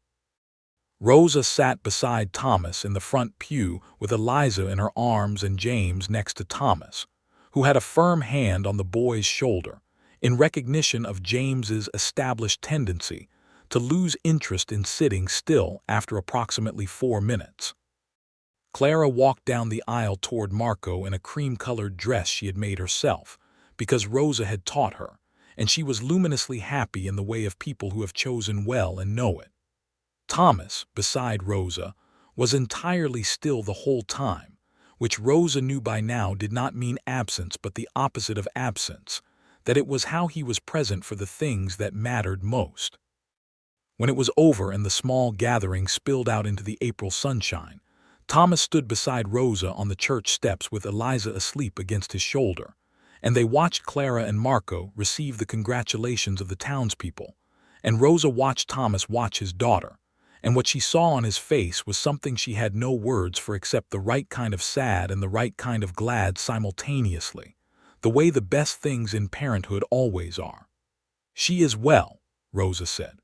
Rosa sat beside Thomas in the front pew with Eliza in her arms and James next to Thomas, who had a firm hand on the boy's shoulder, in recognition of James's established tendency to lose interest in sitting still after approximately 4 minutes. Clara walked down the aisle toward Marco in a cream-colored dress she had made herself, because Rosa had taught her, and she was luminously happy in the way of people who have chosen well and know it. Thomas, beside Rosa, was entirely still the whole time, which Rosa knew by now did not mean absence but the opposite of absence, that it was how he was present for the things that mattered most. When it was over and the small gathering spilled out into the April sunshine, Thomas stood beside Rosa on the church steps with Eliza asleep against his shoulder, and they watched Clara and Marco receive the congratulations of the townspeople, and Rosa watched Thomas watch his daughter, and what she saw on his face was something she had no words for except the right kind of sad and the right kind of glad simultaneously, the way the best things in parenthood always are. She is well, Rosa said.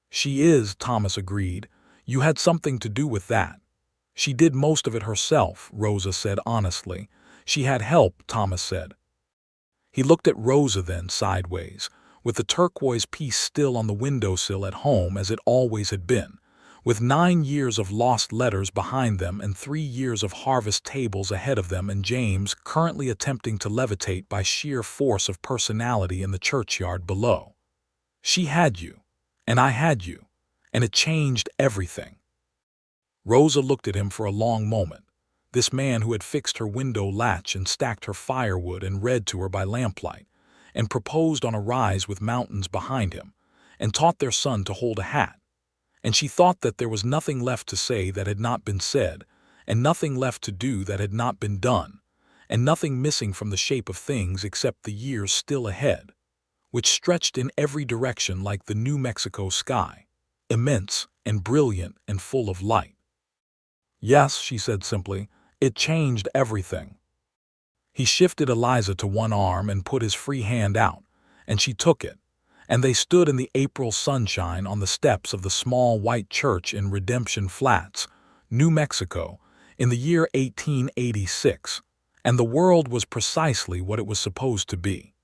She is, Thomas agreed. You had something to do with that. She did most of it herself, Rosa said honestly. She had help, Thomas said. He looked at Rosa then, sideways, with the turquoise piece still on the windowsill at home as it always had been, with 9 years of lost letters behind them and 3 years of harvest tables ahead of them, and James currently attempting to levitate by sheer force of personality in the churchyard below. She had you, and I had you, and it changed everything. Rosa looked at him for a long moment, this man who had fixed her window latch and stacked her firewood and read to her by lamplight, and proposed on a rise with mountains behind him, and taught their son to hold a hat. And she thought that there was nothing left to say that had not been said, and nothing left to do that had not been done, and nothing missing from the shape of things except the years still ahead, which stretched in every direction like the New Mexico sky, immense and brilliant and full of light. Yes, she said simply, it changed everything. He shifted Eliza to one arm and put his free hand out, and she took it, and they stood in the April sunshine on the steps of the small white church in Redemption Flats, New Mexico, in the year 1886, and the world was precisely what it was supposed to be.